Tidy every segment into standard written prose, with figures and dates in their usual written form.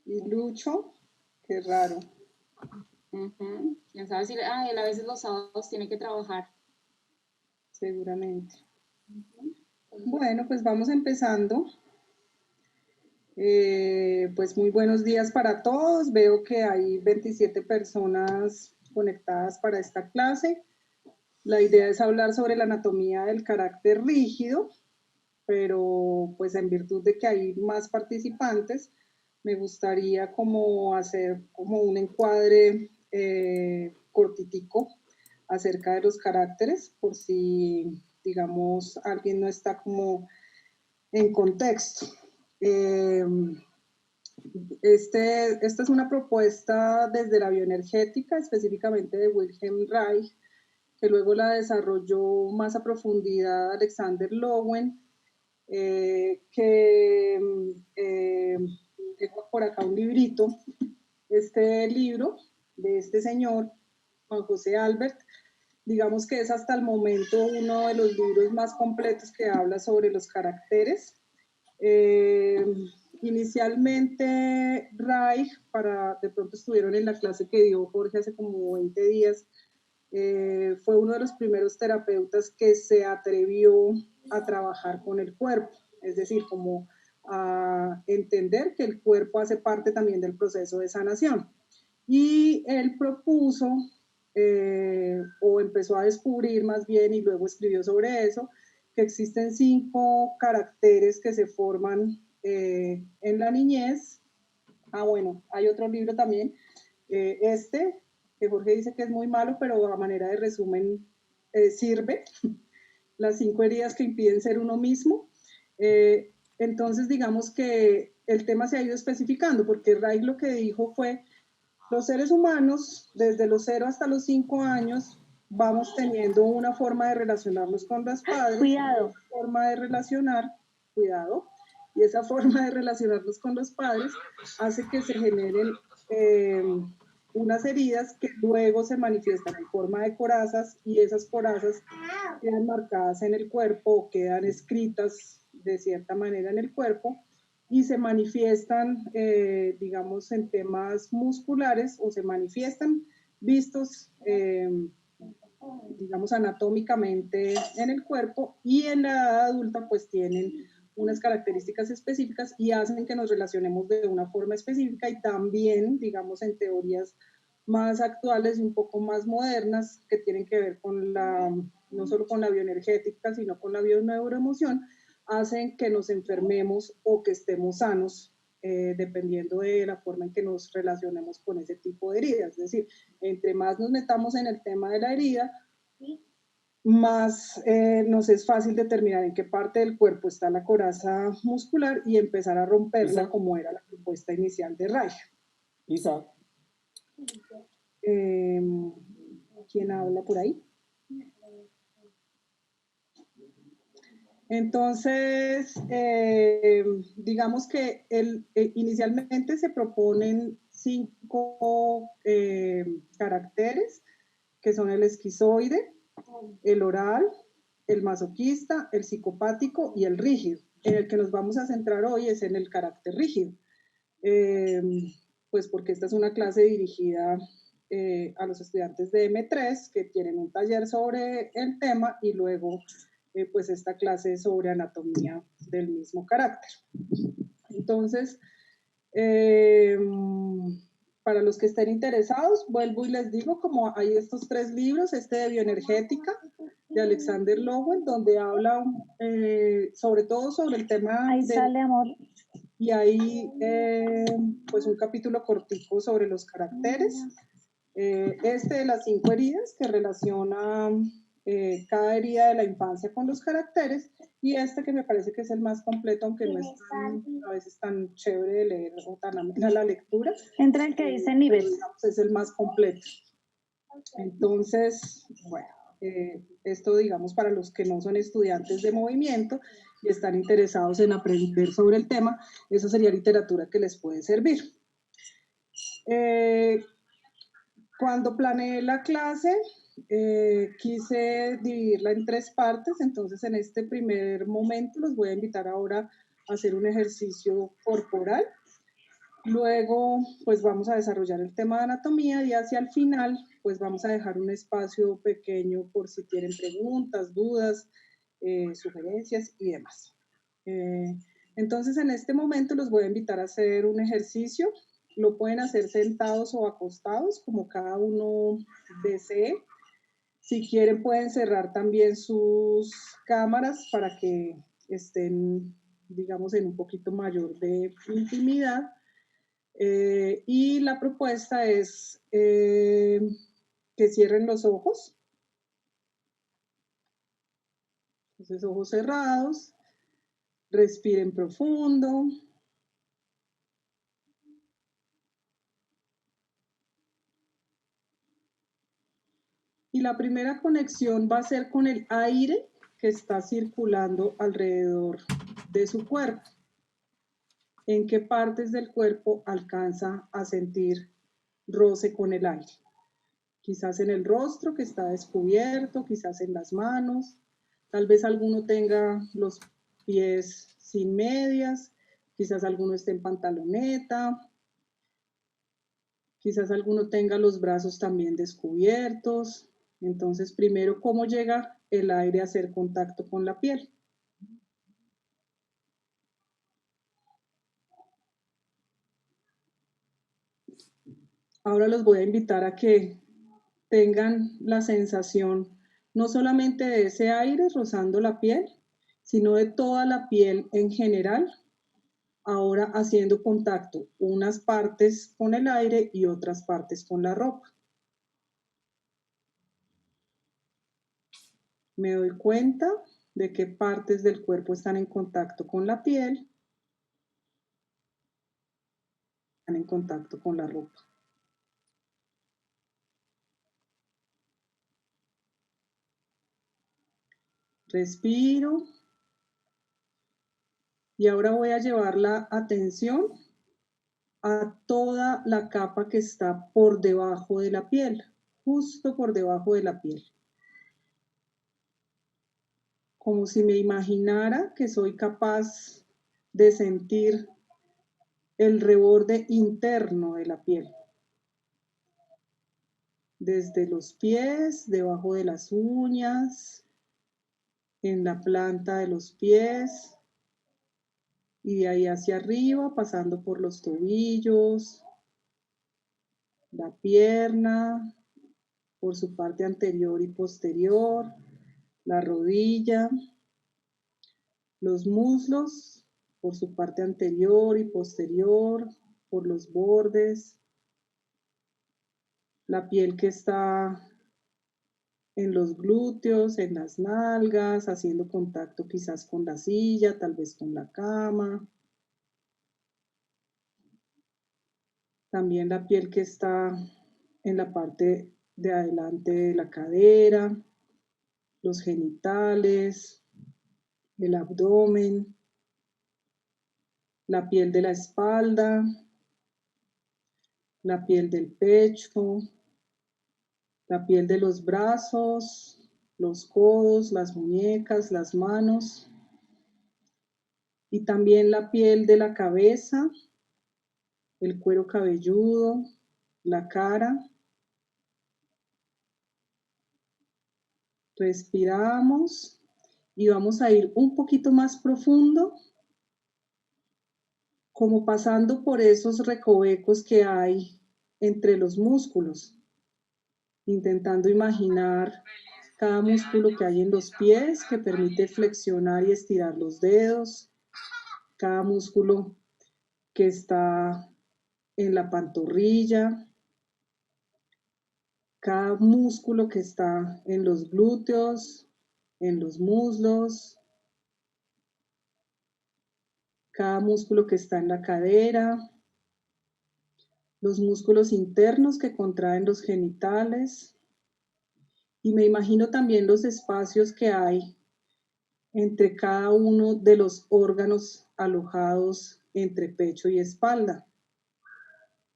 Y Lucho, qué raro. Quién sabe si él a veces los sábados tiene que trabajar. Seguramente. Bueno, pues vamos empezando. Pues muy buenos días para todos. Veo que hay 27 personas conectadas para esta clase. La idea es hablar sobre la anatomía del carácter rígido, pero pues en virtud de que hay más participantes, me gustaría como hacer como un encuadre cortitico acerca de los caracteres, por si, digamos, alguien no está como en contexto. Esta es una propuesta desde la bioenergética, específicamente de Wilhelm Reich, que luego la desarrolló más a profundidad Alexander Lowen, que dejo por acá un librito. Este libro de este señor, Juan José Albert, digamos que es hasta el momento uno de los libros más completos que habla sobre los caracteres. Inicialmente Reich, de pronto estuvieron en la clase que dio Jorge hace como 20 días, fue uno de los primeros terapeutas que se atrevió a trabajar con el cuerpo, es decir, como a entender que el cuerpo hace parte también del proceso de sanación. Y él propuso, o empezó a descubrir más bien, y luego escribió sobre eso, que existen 5 caracteres que se forman en la niñez. Bueno, hay otro libro también, que Jorge dice que es muy malo, pero a manera de resumen sirve. Las 5 heridas que impiden ser uno mismo. Entonces, digamos que el tema se ha ido especificando, porque Reich lo que dijo fue, los seres humanos, desde los 0 hasta los 5 años, vamos teniendo una forma de relacionarnos con los padres, cuidado, una forma de relacionar, cuidado, y esa forma de relacionarnos con los padres hace que se generen unas heridas que luego se manifiestan en forma de corazas, y esas corazas quedan marcadas en el cuerpo o quedan escritas de cierta manera en el cuerpo y se manifiestan, digamos, en temas musculares o se manifiestan vistos, digamos, anatómicamente en el cuerpo, y en la edad adulta pues tienen unas características específicas y hacen que nos relacionemos de una forma específica, y también, digamos, en teorías más actuales y un poco más modernas que tienen que ver con no solo con la bioenergética, sino con la bioneuroemoción, hacen que nos enfermemos o que estemos sanos, dependiendo de la forma en que nos relacionemos con ese tipo de heridas. Es decir, entre más nos metamos en el tema de la herida, más nos es fácil determinar en qué parte del cuerpo está la coraza muscular y empezar a romperla, Isa, como era la propuesta inicial de Reich. Isa. ¿Quién habla por ahí? Entonces, digamos que inicialmente se proponen 5 caracteres, que son el esquizoide, el oral, el masoquista, el psicopático y el rígido. En el que nos vamos a centrar hoy es en el carácter rígido, pues porque esta es una clase dirigida a los estudiantes de M3 que tienen un taller sobre el tema, y luego pues esta clase sobre anatomía del mismo carácter. Entonces, para los que estén interesados, vuelvo y les digo, como hay estos 3 libros, este de bioenergética de Alexander Lowen, donde habla sobre todo sobre el tema ahí sale, amor. Y hay pues un capítulo cortico sobre los caracteres, de las 5 heridas, que relaciona cada herida de la infancia con los caracteres, y que me parece que es el más completo, aunque no es a veces tan chévere de leer o tan amena la lectura. Entra el que dice nivel. Digamos, es el más completo. Entonces, bueno, esto, digamos, para los que no son estudiantes de movimiento y están interesados en aprender sobre el tema, esa sería literatura que les puede servir. Cuando planeé la clase, quise dividirla en 3 partes, entonces en este primer momento los voy a invitar ahora a hacer un ejercicio corporal. Luego, pues vamos a desarrollar el tema de anatomía y hacia el final, pues vamos a dejar un espacio pequeño por si tienen preguntas, dudas, sugerencias y demás. Entonces, en este momento los voy a invitar a hacer un ejercicio. Lo pueden hacer sentados o acostados, como cada uno desee. Si quieren, pueden cerrar también sus cámaras para que estén, digamos, en un poquito mayor de intimidad. Y la propuesta es que cierren los ojos. Entonces, ojos cerrados. Respiren profundo. Y la primera conexión va a ser con el aire que está circulando alrededor de su cuerpo. ¿En qué partes del cuerpo alcanza a sentir roce con el aire? Quizás en el rostro que está descubierto, quizás en las manos, tal vez alguno tenga los pies sin medias, quizás alguno esté en pantaloneta, quizás alguno tenga los brazos también descubiertos. Entonces, primero, ¿cómo llega el aire a hacer contacto con la piel? Ahora los voy a invitar a que tengan la sensación no solamente de ese aire rozando la piel, sino de toda la piel en general, ahora haciendo contacto, unas partes con el aire y otras partes con la ropa. Me doy cuenta de qué partes del cuerpo están en contacto con la piel, están en contacto con la ropa. Respiro. Y ahora voy a llevar la atención a toda la capa que está por debajo de la piel, justo por debajo de la piel. Como si me imaginara que soy capaz de sentir el reborde interno de la piel. Desde los pies, debajo de las uñas, en la planta de los pies, y de ahí hacia arriba, pasando por los tobillos, la pierna, por su parte anterior y posterior, la rodilla, los muslos, por su parte anterior y posterior, por los bordes, la piel que está en los glúteos, en las nalgas, haciendo contacto quizás con la silla, tal vez con la cama. También la piel que está en la parte de adelante de la cadera, los genitales, el abdomen, la piel de la espalda, la piel del pecho, la piel de los brazos, los codos, las muñecas, las manos, y también la piel de la cabeza, el cuero cabelludo, la cara. Respiramos y vamos a ir un poquito más profundo, como pasando por esos recovecos que hay entre los músculos, intentando imaginar cada músculo que hay en los pies que permite flexionar y estirar los dedos, cada músculo que está en la pantorrilla, cada músculo que está en los glúteos, en los muslos, cada músculo que está en la cadera, los músculos internos que contraen los genitales, y me imagino también los espacios que hay entre cada uno de los órganos alojados entre pecho y espalda.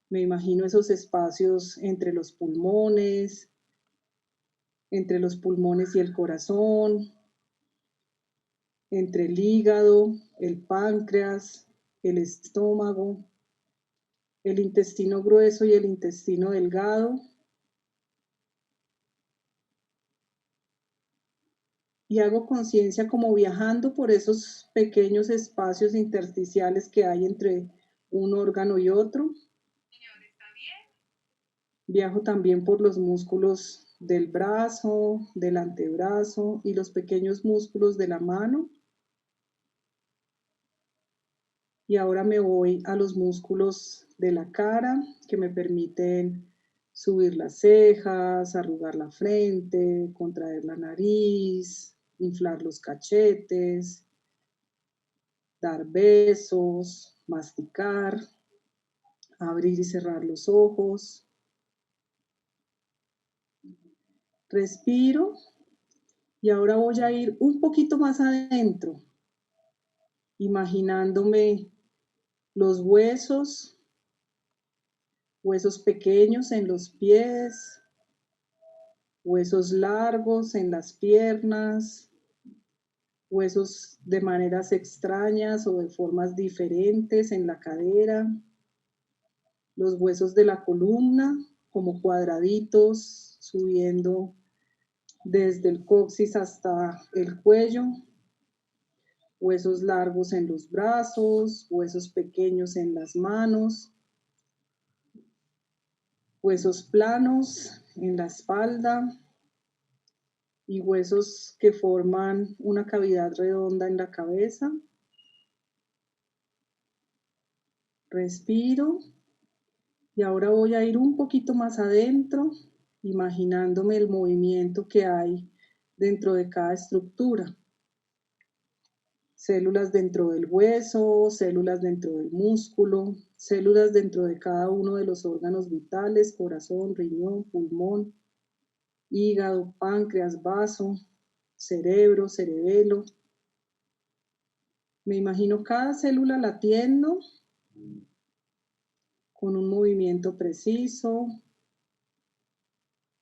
Me imagino esos espacios entre los pulmones y el corazón, entre el hígado, el páncreas, el estómago, el intestino grueso y el intestino delgado. Y hago conciencia como viajando por esos pequeños espacios intersticiales que hay entre un órgano y otro. Viajo también por los músculos del brazo, del antebrazo y los pequeños músculos de la mano. Y ahora me voy a los músculos de la cara que me permiten subir las cejas, arrugar la frente, contraer la nariz, inflar los cachetes, dar besos, masticar, abrir y cerrar los ojos. Respiro y ahora voy a ir un poquito más adentro, imaginándome los huesos, huesos pequeños en los pies, huesos largos en las piernas, huesos de maneras extrañas o de formas diferentes en la cadera, los huesos de la columna como cuadraditos subiendo desde el coxis hasta el cuello, huesos largos en los brazos, huesos pequeños en las manos, huesos planos en la espalda y huesos que forman una cavidad redonda en la cabeza. Respiro y ahora voy a ir un poquito más adentro, imaginándome el movimiento que hay dentro de cada estructura. Células dentro del hueso, células dentro del músculo, células dentro de cada uno de los órganos vitales, corazón, riñón, pulmón, hígado, páncreas, vaso, cerebro, cerebelo. Me imagino cada célula latiendo con un movimiento preciso.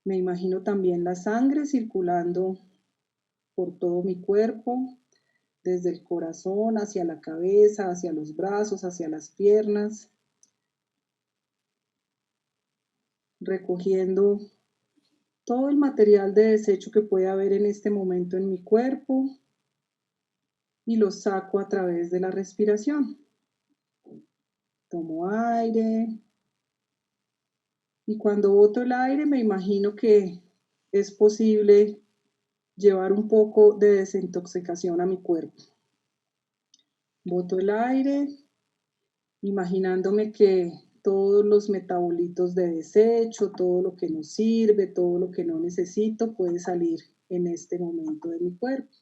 Me imagino también la sangre circulando por todo mi cuerpo, desde el corazón hacia la cabeza, hacia los brazos, hacia las piernas, recogiendo todo el material de desecho que puede haber en este momento en mi cuerpo y lo saco a través de la respiración. Tomo aire y cuando boto el aire me imagino que es posible llevar un poco de desintoxicación a mi cuerpo. Boto el aire, imaginándome que todos los metabolitos de desecho, todo lo que no sirve, todo lo que no necesito puede salir en este momento de mi cuerpo.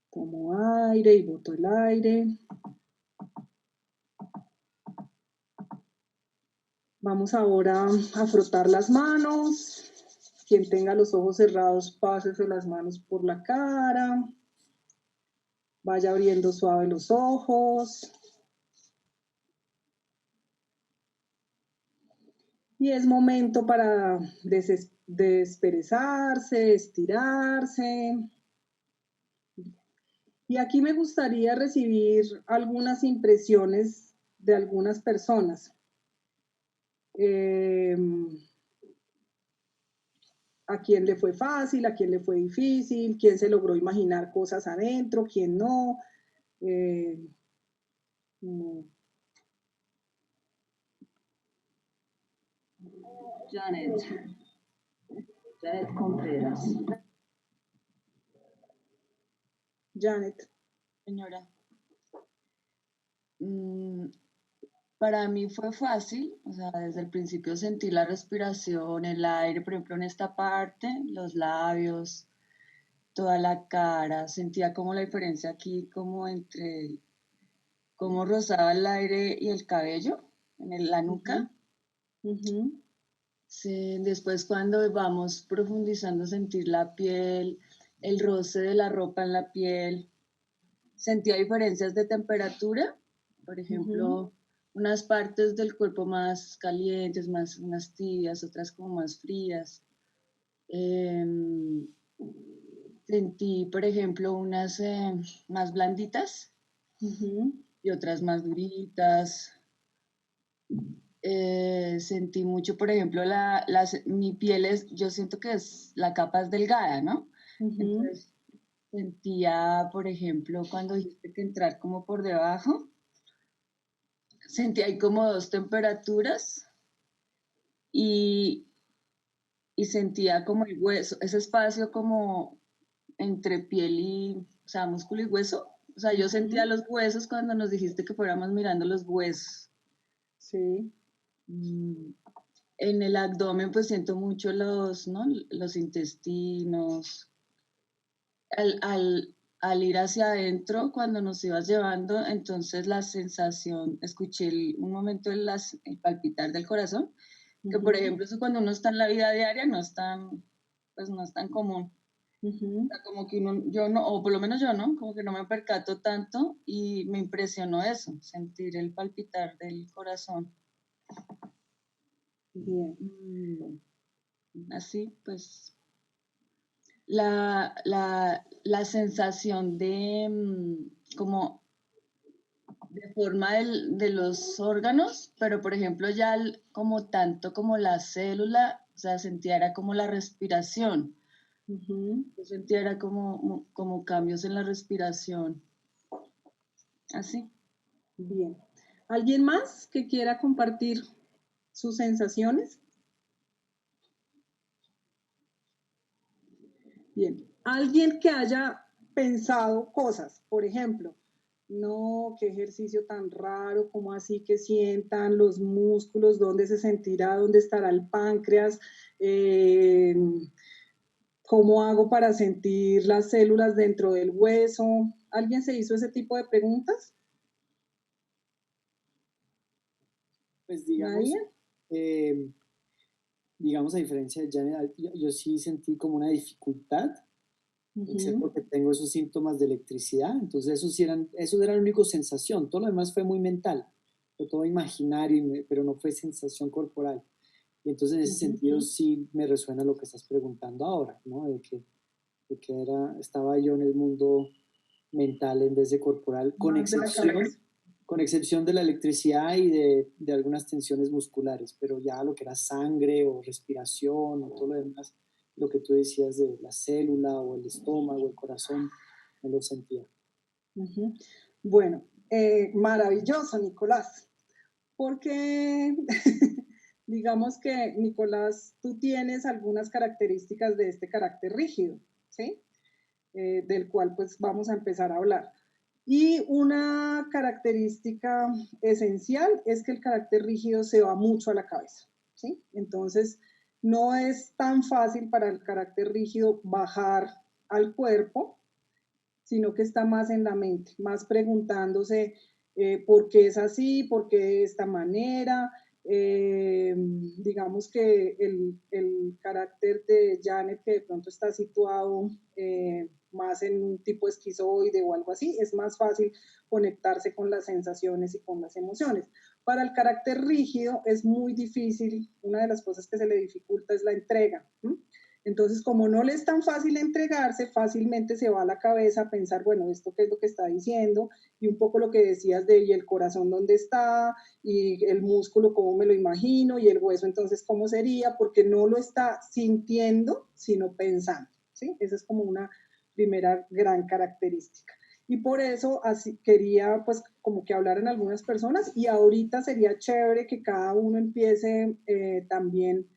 Tomo aire y boto el aire. Vamos ahora a frotar las manos. Quien tenga los ojos cerrados, pásese las manos por la cara. Vaya abriendo suave los ojos. Y es momento para desperezarse, estirarse. Y aquí me gustaría recibir algunas impresiones de algunas personas. A quién le fue fácil, a quién le fue difícil, quién se logró imaginar cosas adentro, quién no. Janet Contreras. Janet. Señora, para mí fue fácil, o sea, desde el principio sentí la respiración, el aire, por ejemplo, en esta parte, los labios, toda la cara, sentía como la diferencia aquí, como entre cómo rozaba el aire y el cabello, en la nuca. Sí, después cuando vamos profundizando, sentir la piel, el roce de la ropa en la piel, sentía diferencias de temperatura, por ejemplo, unas partes del cuerpo más calientes, más unas tibias, otras como más frías. Sentí, por ejemplo, unas más blanditas y otras más duritas. Sentí mucho, por ejemplo, mi piel yo siento que la capa es delgada, ¿no? Entonces sentía, por ejemplo, cuando dijiste que entrar como por debajo, sentí ahí como dos temperaturas y, y sentía como el hueso, ese espacio como entre piel y, o sea, músculo y hueso. O sea, yo sentía los huesos cuando nos dijiste que fuéramos mirando los huesos. Sí. En el abdomen pues siento mucho ¿no? Los intestinos. Al ir hacia adentro, cuando nos ibas llevando, entonces la sensación, escuché un momento el palpitar del corazón, que por ejemplo eso cuando uno está en la vida diaria no es tan, pues no es tan común. O sea, como que yo no, o por lo menos yo no, como que no me percato tanto y me impresionó eso, sentir el palpitar del corazón. Bien. Así pues, la sensación de como de forma de los órganos, pero por ejemplo ya como tanto como la célula, o sea, sentía era como la respiración. Yo sentía era como cambios en la respiración. Así. Bien. ¿Alguien más que quiera compartir sus sensaciones? Bien. Alguien que haya pensado cosas, por ejemplo, no, qué ejercicio tan raro, cómo así que sientan los músculos, dónde se sentirá, dónde estará el páncreas, cómo hago para sentir las células dentro del hueso. ¿Alguien se hizo ese tipo de preguntas? Pues digamos a diferencia de Janet, yo sí sentí como una dificultad, excepto que tengo esos síntomas de electricidad, entonces eso era la única sensación, todo lo demás fue muy mental, fue todo imaginario, pero no fue sensación corporal. Y entonces en ese sentido sí me resuena lo que estás preguntando ahora, ¿no? De que estaba yo en el mundo mental en vez de corporal, con excepción de la electricidad y de algunas tensiones musculares, pero ya lo que era sangre o respiración o todo lo demás, lo que tú decías de la célula o el estómago, el corazón, no lo sentía. Bueno, maravilloso, Nicolás, porque digamos que, Nicolás, tú tienes algunas características de este carácter rígido, ¿sí? Del cual pues vamos a empezar a hablar. Y una característica esencial es que el carácter rígido se va mucho a la cabeza, ¿sí? Entonces, no es tan fácil para el carácter rígido bajar al cuerpo, sino que está más en la mente, más preguntándose por qué es así, por qué de esta manera. Digamos que el carácter de Janet, que de pronto está situado más en un tipo esquizoide o algo así, es más fácil conectarse con las sensaciones y con las emociones. Para el carácter rígido es muy difícil, una de las cosas que se le dificulta es la entrega. Entonces, como no le es tan fácil entregarse, fácilmente se va a la cabeza a pensar, bueno, esto qué es lo que está diciendo, y un poco lo que decías de, y el corazón dónde está, y el músculo cómo me lo imagino, y el hueso entonces cómo sería, porque no lo está sintiendo, sino pensando, ¿sí? Esa es como una primera gran característica. Y por eso así quería pues como que hablar en algunas personas, y ahorita sería chévere que cada uno empiece también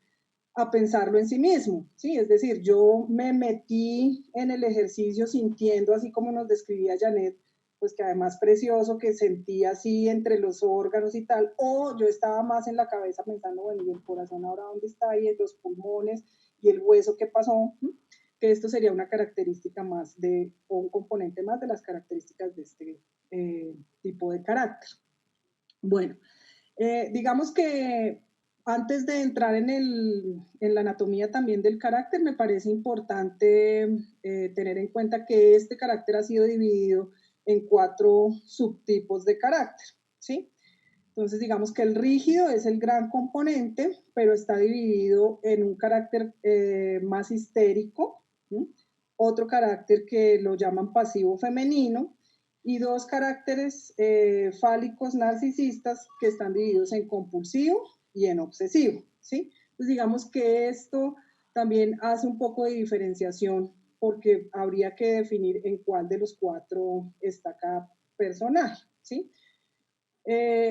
a pensarlo en sí mismo, ¿sí? Es decir, yo me metí en el ejercicio sintiendo así como nos describía Janet, pues que además precioso, que sentía así entre los órganos y tal, o yo estaba más en la cabeza pensando, bueno, ¿y el corazón ahora dónde está? Y los pulmones, y el hueso, ¿qué pasó? Que esto sería una característica más o un componente más de las características de este tipo de carácter. Bueno, digamos que antes de entrar en la anatomía también del carácter, me parece importante tener en cuenta que este carácter ha sido dividido en 4 subtipos de carácter, ¿sí? Entonces, digamos que el rígido es el gran componente, pero está dividido en un carácter más histérico, ¿sí? Otro carácter que lo llaman pasivo femenino, y 2 caracteres fálicos narcisistas que están divididos en compulsivo y en obsesivo, ¿sí? Entonces digamos que esto también hace un poco de diferenciación porque habría que definir en cuál de los 4 está cada personaje, ¿sí?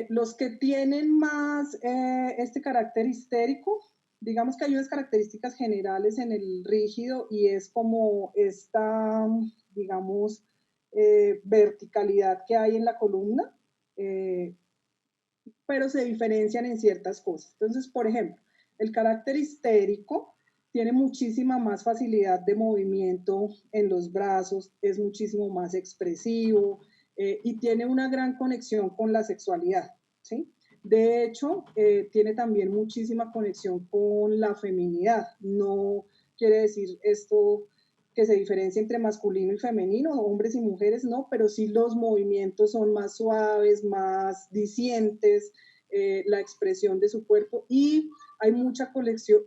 Los que tienen más este carácter histérico, digamos que hay unas características generales en el rígido y es como esta, digamos, verticalidad que hay en la columna, pero se diferencian en ciertas cosas. Entonces, por ejemplo, el carácter histérico tiene muchísima más facilidad de movimiento en los brazos, es muchísimo más expresivo y tiene una gran conexión con la sexualidad, ¿sí? De hecho, tiene también muchísima conexión con la feminidad. No quiere decir esto que se diferencia entre masculino y femenino, hombres y mujeres, no, pero sí los movimientos son más suaves, más dicientes, la expresión de su cuerpo y hay mucha conexión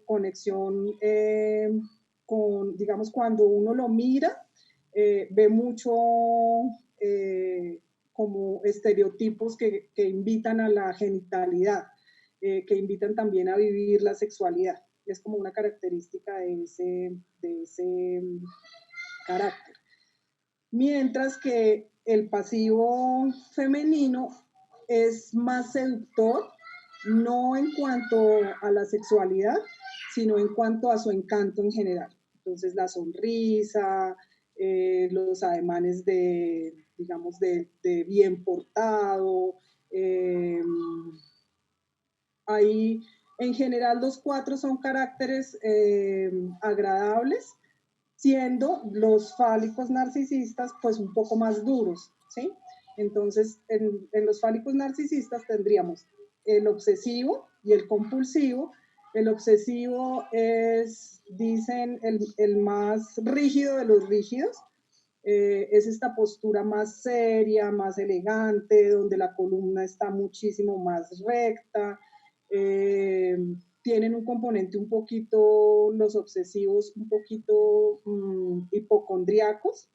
con, digamos, cuando uno lo mira, ve mucho como estereotipos que invitan a la genitalidad, que invitan también a vivir la sexualidad. Es como una característica de ese carácter. Mientras que el pasivo femenino es más seductor, no en cuanto a la sexualidad, sino en cuanto a su encanto en general. Entonces la sonrisa, los ademanes de, digamos, de bien portado, ahí en general los 4 son caracteres agradables, siendo los fálicos narcisistas pues un poco más duros, ¿sí? Entonces, en los fálicos narcisistas tendríamos el obsesivo y el compulsivo. El obsesivo es, dicen, el más rígido de los rígidos. Es esta postura más seria, más elegante, donde la columna está muchísimo más recta. Tienen un componente un poquito, los obsesivos, un poquito hipocondriacos,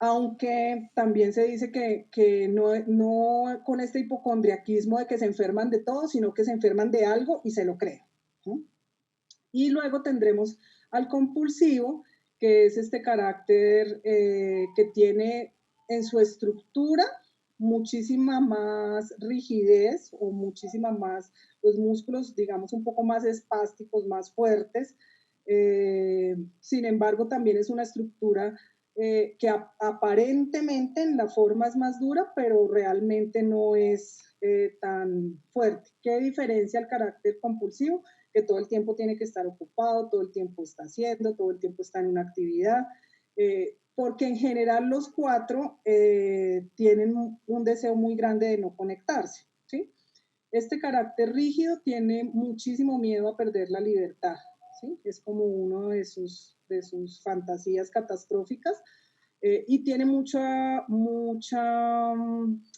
aunque también se dice que no con este hipocondriaquismo de que se enferman de todo, sino que se enferman de algo y se lo creen, ¿no? Y luego tendremos al compulsivo, que es este carácter que tiene en su estructura muchísima más rigidez o muchísima más, los músculos, digamos, un poco más espásticos, más fuertes. Sin embargo, también es una estructura que aparentemente en la forma es más dura, pero realmente no es tan fuerte. ¿Qué diferencia el carácter compulsivo? Que todo el tiempo tiene que estar ocupado, todo el tiempo está haciendo, todo el tiempo está en una actividad, porque en general los 4 tienen un deseo muy grande de no conectarse, ¿sí? Este carácter rígido tiene muchísimo miedo a perder la libertad, ¿sí? Es como uno de sus fantasías catastróficas, y tiene mucha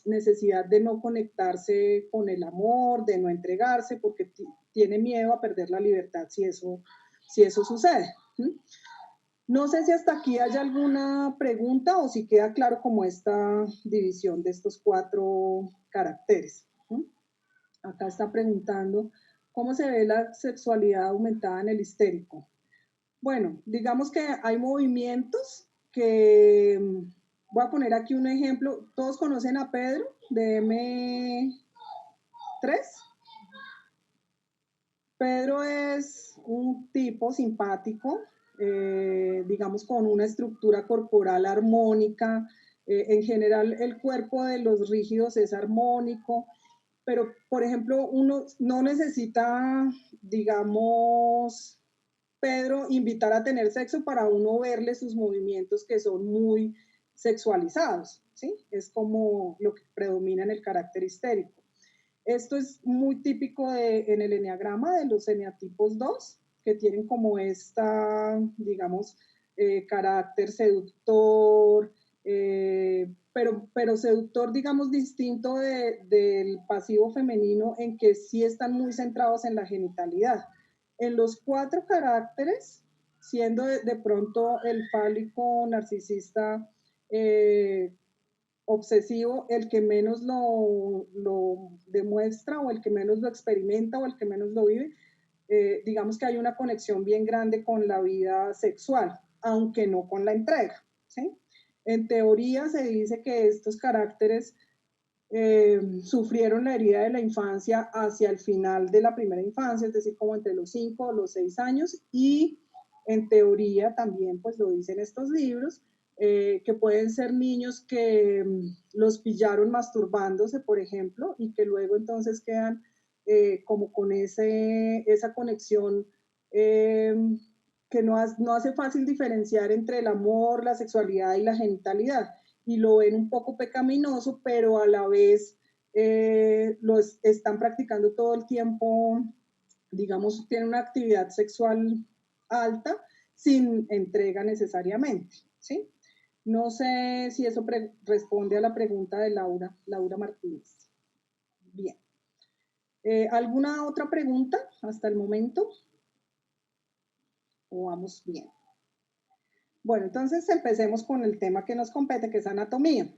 necesidad de no conectarse con el amor, de no entregarse, porque tiene miedo a perder la libertad si eso sucede. No sé si hasta aquí hay alguna pregunta o si queda claro como esta división de estos 4 caracteres. Acá está preguntando, ¿cómo se ve la sexualidad aumentada en el histérico? Bueno, digamos que hay movimientos que, voy a poner aquí un ejemplo, todos conocen a Pedro de M3. Pedro es un tipo simpático, digamos con una estructura corporal armónica, en general el cuerpo de los rígidos es armónico, pero por ejemplo uno no necesita, digamos, Pedro invitar a tener sexo para uno verle sus movimientos que son muy sexualizados, ¿sí? Es como lo que predomina en el carácter histérico. Esto es muy típico en el eneagrama de los eneatipos 2, que tienen como esta, digamos, carácter seductor, pero seductor, digamos, distinto del pasivo femenino en que sí están muy centrados en la genitalidad. En los 4 caracteres, siendo de pronto el fálico narcisista obsesivo, el que menos lo demuestra o el que menos lo experimenta o el que menos lo vive, digamos que hay una conexión bien grande con la vida sexual, aunque no con la entrega, ¿sí? En teoría se dice que estos caracteres sufrieron la herida de la infancia hacia el final de la primera infancia, es decir, como entre los 5 o los 6 años, y en teoría también, pues lo dicen estos libros, que pueden ser niños que los pillaron masturbándose, por ejemplo, y que luego entonces quedan como con esa conexión que no hace fácil diferenciar entre el amor, la sexualidad y la genitalidad, y lo ven un poco pecaminoso, pero a la vez lo están practicando todo el tiempo, digamos, tienen una actividad sexual alta sin entrega necesariamente, ¿sí? No sé si eso responde a la pregunta de Laura Martínez. Bien. ¿Alguna otra pregunta hasta el momento? ¿O vamos bien? Bueno, entonces empecemos con el tema que nos compete, que es anatomía.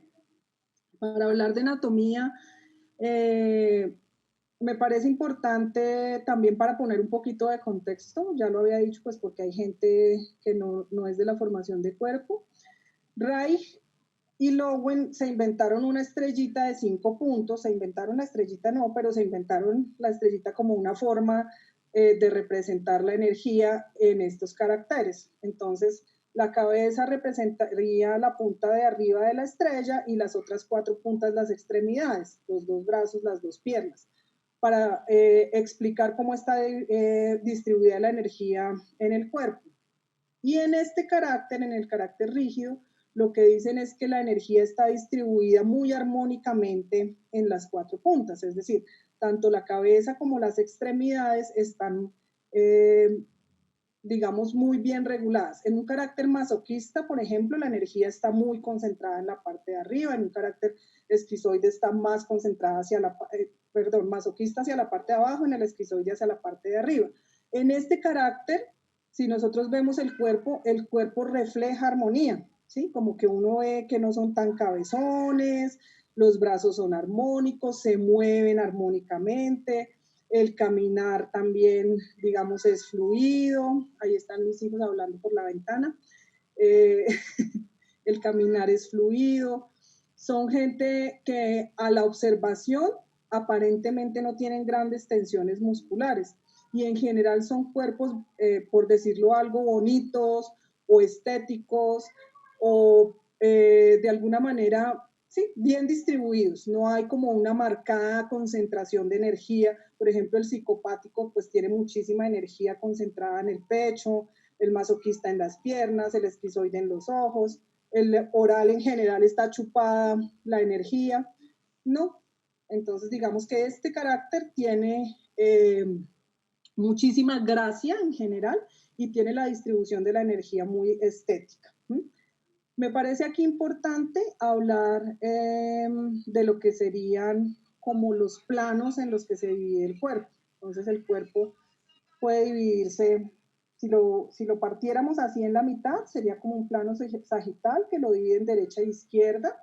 Para hablar de anatomía, me parece importante también para poner un poquito de contexto, ya lo había dicho, pues porque hay gente que no es de la formación de cuerpo. Reich y Lowen se inventaron una estrellita de 5 puntos, se inventaron la estrellita no, pero se inventaron la estrellita como una forma de representar la energía en estos caracteres. Entonces, la cabeza representaría la punta de arriba de la estrella y las otras 4 puntas las extremidades, los 2 brazos, las 2 piernas, para explicar cómo está distribuida la energía en el cuerpo. Y en este carácter, en el carácter rígido, lo que dicen es que la energía está distribuida muy armónicamente en las 4 puntas, es decir, tanto la cabeza como las extremidades están, digamos, muy bien reguladas. En un carácter masoquista, por ejemplo, la energía está muy concentrada en la parte de arriba, en un carácter esquizoide está más concentrada hacia masoquista hacia la parte de abajo, en el esquizoide hacia la parte de arriba. En este carácter, si nosotros vemos el cuerpo refleja armonía, ¿sí? Como que uno ve que no son tan cabezones, los brazos son armónicos, se mueven armónicamente, el caminar también, digamos, es fluido. Ahí están mis hijos hablando por la ventana. El caminar es fluido. Son gente que a la observación aparentemente no tienen grandes tensiones musculares y en general son cuerpos, por decirlo algo, bonitos o estéticos o de alguna manera, sí, bien distribuidos. No hay como una marcada concentración de energía. Por ejemplo, el psicopático pues tiene muchísima energía concentrada en el pecho, el masoquista en las piernas, el esquizoide en los ojos, el oral en general está chupada la energía, ¿no? Entonces digamos que este carácter tiene muchísima gracia en general y tiene la distribución de la energía muy estética. Me parece aquí importante hablar de lo que serían como los planos en los que se divide el cuerpo. Entonces el cuerpo puede dividirse, si lo partiéramos así en la mitad, sería como un plano sagital que lo divide en derecha e izquierda.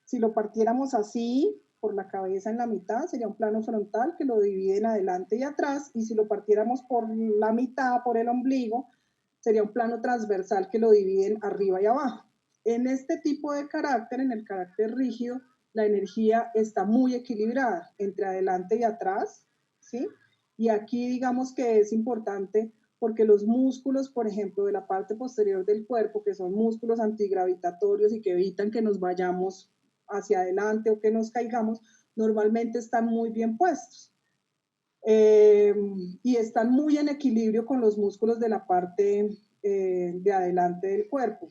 Si lo partiéramos así, por la cabeza en la mitad, sería un plano frontal que lo divide en adelante y atrás. Y si lo partiéramos por la mitad, por el ombligo, sería un plano transversal que lo divide en arriba y abajo. En este tipo de carácter, en el carácter rígido, la energía está muy equilibrada entre adelante y atrás, ¿sí? Y aquí digamos que es importante porque los músculos, por ejemplo, de la parte posterior del cuerpo, que son músculos antigravitatorios y que evitan que nos vayamos hacia adelante o que nos caigamos, normalmente están muy bien puestos. Y están muy en equilibrio con los músculos de la parte de adelante del cuerpo.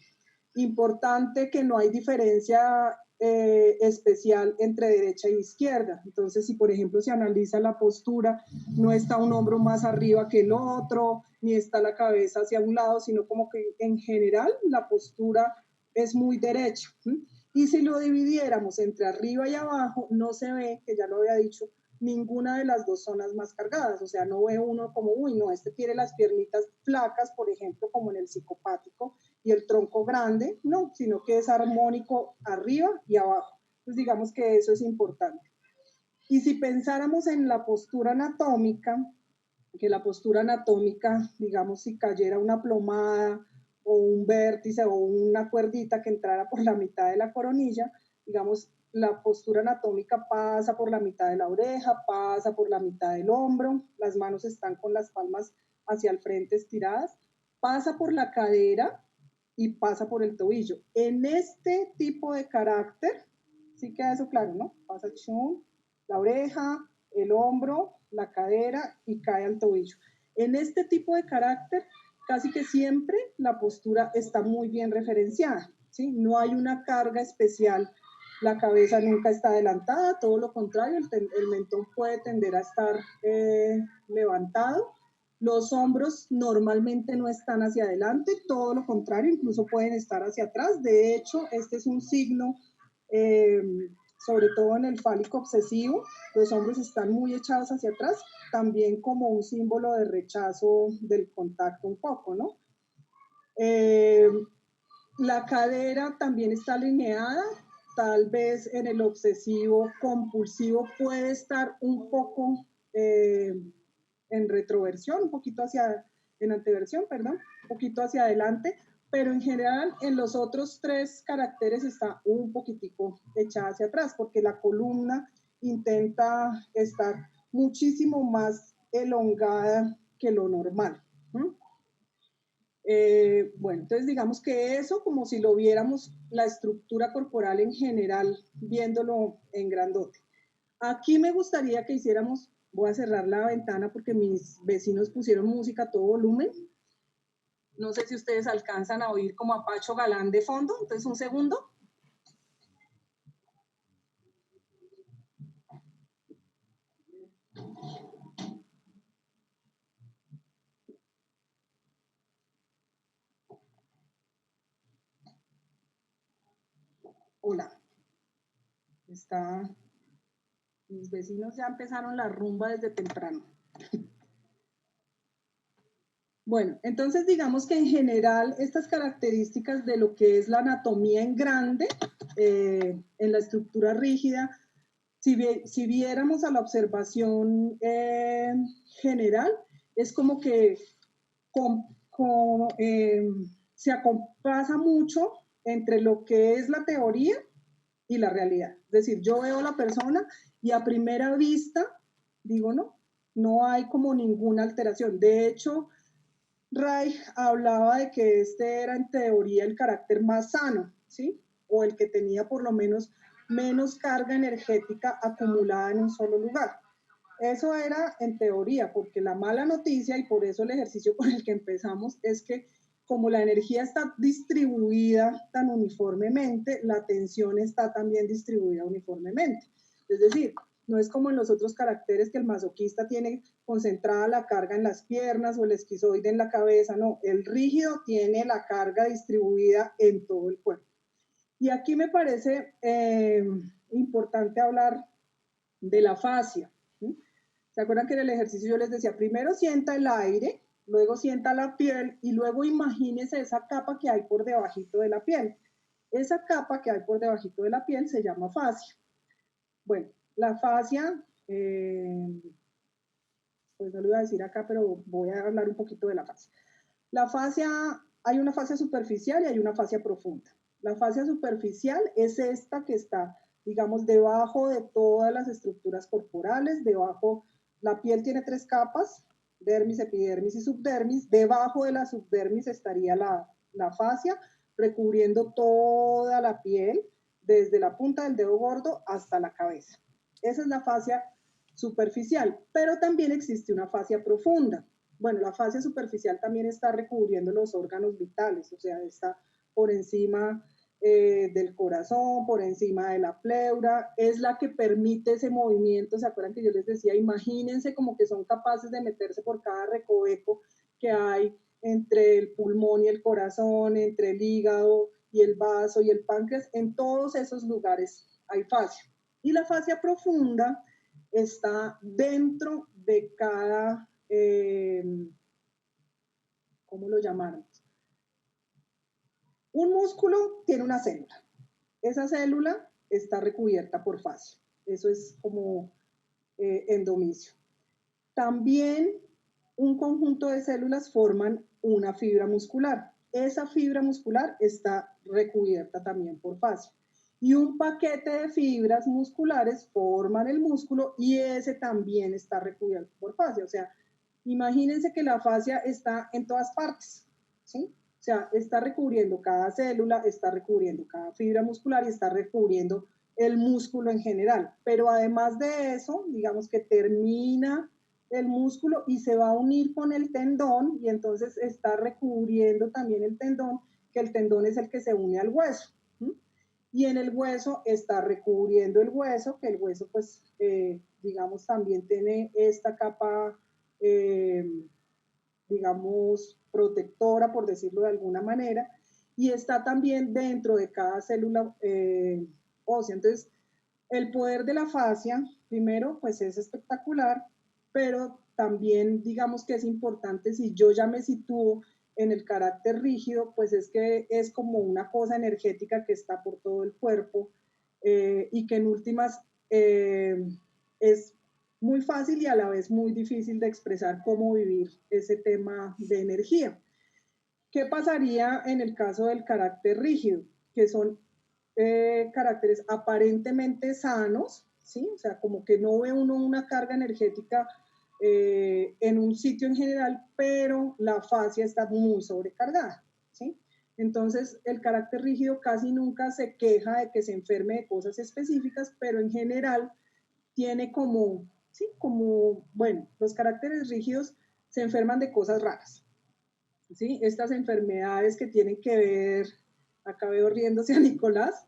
Importante que no hay diferencia especial entre derecha e izquierda. Entonces, si por ejemplo se analiza la postura, no está un hombro más arriba que el otro, ni está la cabeza hacia un lado, sino como que en general la postura es muy derecha. Y si lo dividiéramos entre arriba y abajo, no se ve, que ya lo había dicho, ninguna de las dos zonas más cargadas. O sea, no ve uno como, uy, no, este tiene las piernitas flacas, por ejemplo, como en el psicopático, y el tronco grande, no, sino que es armónico arriba y abajo. Entonces digamos que eso es importante. Y si pensáramos en la postura anatómica, que la postura anatómica, digamos, si cayera una plomada o un vértice o una cuerdita que entrara por la mitad de la coronilla, digamos, la postura anatómica pasa por la mitad de la oreja, pasa por la mitad del hombro, las manos están con las palmas hacia el frente estiradas, pasa por la cadera y pasa por el tobillo. En este tipo de carácter, sí queda eso claro, ¿no? Pasa la oreja, el hombro, la cadera y cae al tobillo. En este tipo de carácter, casi que siempre la postura está muy bien referenciada, ¿sí? No hay una carga especial, la cabeza nunca está adelantada, todo lo contrario, el mentón puede tender a estar levantado. Los hombros normalmente no están hacia adelante, todo lo contrario, incluso pueden estar hacia atrás. De hecho, este es un signo sobre todo en el fálico obsesivo, los hombros están muy echados hacia atrás, también como un símbolo de rechazo del contacto un poco, ¿no? La cadera también está alineada, tal vez en el obsesivo compulsivo puede estar un poco en retroversión, un poquito en anteversión, perdón, un poquito hacia adelante, pero en general en los otros tres caracteres está un poquitico echada hacia atrás, porque la columna intenta estar muchísimo más elongada que lo normal. Bueno, entonces digamos que eso como si lo viéramos la estructura corporal en general, viéndolo en grandote. Aquí me gustaría que hiciéramos, voy a cerrar la ventana porque mis vecinos pusieron música a todo volumen. No sé si ustedes alcanzan a oír como a Pacho Galán de fondo, entonces un segundo. Hola. Mis vecinos ya empezaron la rumba desde temprano. Bueno, entonces digamos que en general estas características de lo que es la anatomía en grande, en la estructura rígida, si viéramos a la observación general, es como que se acompasa mucho entre lo que es la teoría y la realidad. Es decir, yo veo a la persona y a primera vista digo, no hay como ninguna alteración. De hecho, Reich hablaba de que este era en teoría el carácter más sano, ¿sí? O el que tenía por lo menos carga energética acumulada en un solo lugar. Eso era en teoría, porque la mala noticia, y por eso el ejercicio con el que empezamos, es que como la energía está distribuida tan uniformemente, la tensión está también distribuida uniformemente. Es decir, no es como en los otros caracteres que el masoquista tiene concentrada la carga en las piernas o el esquizoide en la cabeza, no, el rígido tiene la carga distribuida en todo el cuerpo. Y aquí me parece importante hablar de la fascia. ¿Se acuerdan que en el ejercicio yo les decía, primero sienta el aire, luego sienta la piel y luego imagínese esa capa que hay por debajito de la piel? Esa capa que hay por debajito de la piel se llama fascia. Bueno, la fascia, pues no lo iba a decir acá, pero voy a hablar un poquito de la fascia. La fascia, hay una fascia superficial y hay una fascia profunda. La fascia superficial es esta que está, digamos, debajo de todas las estructuras corporales, debajo, la piel tiene tres capas, dermis, epidermis y subdermis, debajo de la subdermis estaría la fascia, recubriendo toda la piel, desde la punta del dedo gordo hasta la cabeza. Esa es la fascia superficial, pero también existe una fascia profunda. Bueno, la fascia superficial también está recubriendo los órganos vitales, o sea, está por encima del corazón, por encima de la pleura, es la que permite ese movimiento. ¿Se acuerdan que yo les decía? Imagínense como que son capaces de meterse por cada recoveco que hay entre el pulmón y el corazón, entre el hígado y el vaso y el páncreas, en todos esos lugares hay fascia. Y la fascia profunda está dentro de cada, ¿cómo lo llamamos? Un músculo tiene una célula. Esa célula está recubierta por fascia. Eso es como endomisio. También un conjunto de células forman una fibra muscular. Esa fibra muscular está recubierta también por fascia. Y un paquete de fibras musculares forman el músculo y ese también está recubierto por fascia. O sea, imagínense que la fascia está en todas partes, ¿sí? O sea, está recubriendo cada célula, está recubriendo cada fibra muscular y está recubriendo el músculo en general. Pero además de eso, digamos que termina el músculo y se va a unir con el tendón y entonces está recubriendo también el tendón, que el tendón es el que se une al hueso. ¿Sí? Y en el hueso está recubriendo el hueso, que el hueso pues digamos también tiene esta capa digamos protectora, por decirlo de alguna manera, y está también dentro de cada célula ósea. Entonces, el poder de la fascia, primero, pues es espectacular, pero también digamos que es importante, si yo ya me sitúo en el carácter rígido, pues es que es como una cosa energética que está por todo el cuerpo y que en últimas es muy fácil y a la vez muy difícil de expresar cómo vivir ese tema de energía. ¿Qué pasaría en el caso del carácter rígido? Que son caracteres aparentemente sanos, ¿sí? O sea, como que no ve uno una carga energética en un sitio en general, pero la fascia está muy sobrecargada, ¿sí? Entonces, el carácter rígido casi nunca se queja de que se enferme de cosas específicas, pero en general tiene como, sí, como, bueno, los caracteres rígidos se enferman de cosas raras, ¿sí? Estas enfermedades que tienen que ver, acá veo riéndose a Nicolás,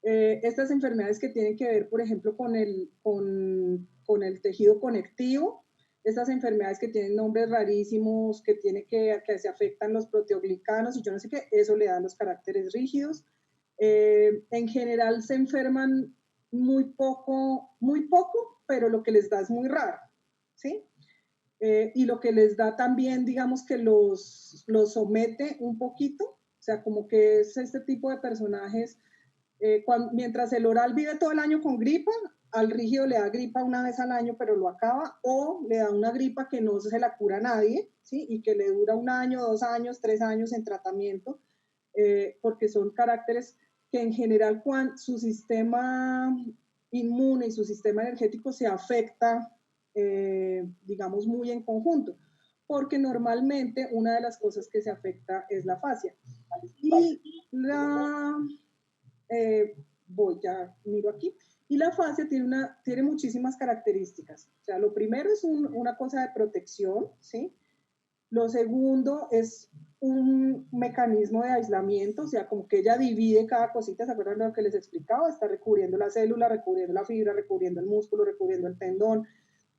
estas enfermedades que tienen que ver, por ejemplo, con el tejido conectivo, estas enfermedades que tienen nombres rarísimos, que se afectan los proteoglicanos y yo no sé qué, eso le da los caracteres rígidos. En general se enferman muy poco, pero lo que les da es muy raro, ¿sí? Y lo que les da también, digamos que los somete un poquito, o sea, como que es este tipo de personajes, mientras el oral vive todo el año con gripa, al rígido le da gripa una vez al año, pero lo acaba, o le da una gripa que no se la cura a nadie, ¿sí? Y que le dura 1 año, 2 años, 3 años en tratamiento, porque son caracteres que en general cuando su sistema inmune y su sistema energético se afecta digamos, muy en conjunto, porque normalmente una de las cosas que se afecta es la fascia. Y ya miro aquí, y la fascia tiene muchísimas características. O sea, lo primero es una cosa de protección, ¿sí? Lo segundo es un mecanismo de aislamiento, o sea, como que ella divide cada cosita, ¿se acuerdan de lo que les explicaba? Está recubriendo la célula, recubriendo la fibra, recubriendo el músculo, recubriendo el tendón,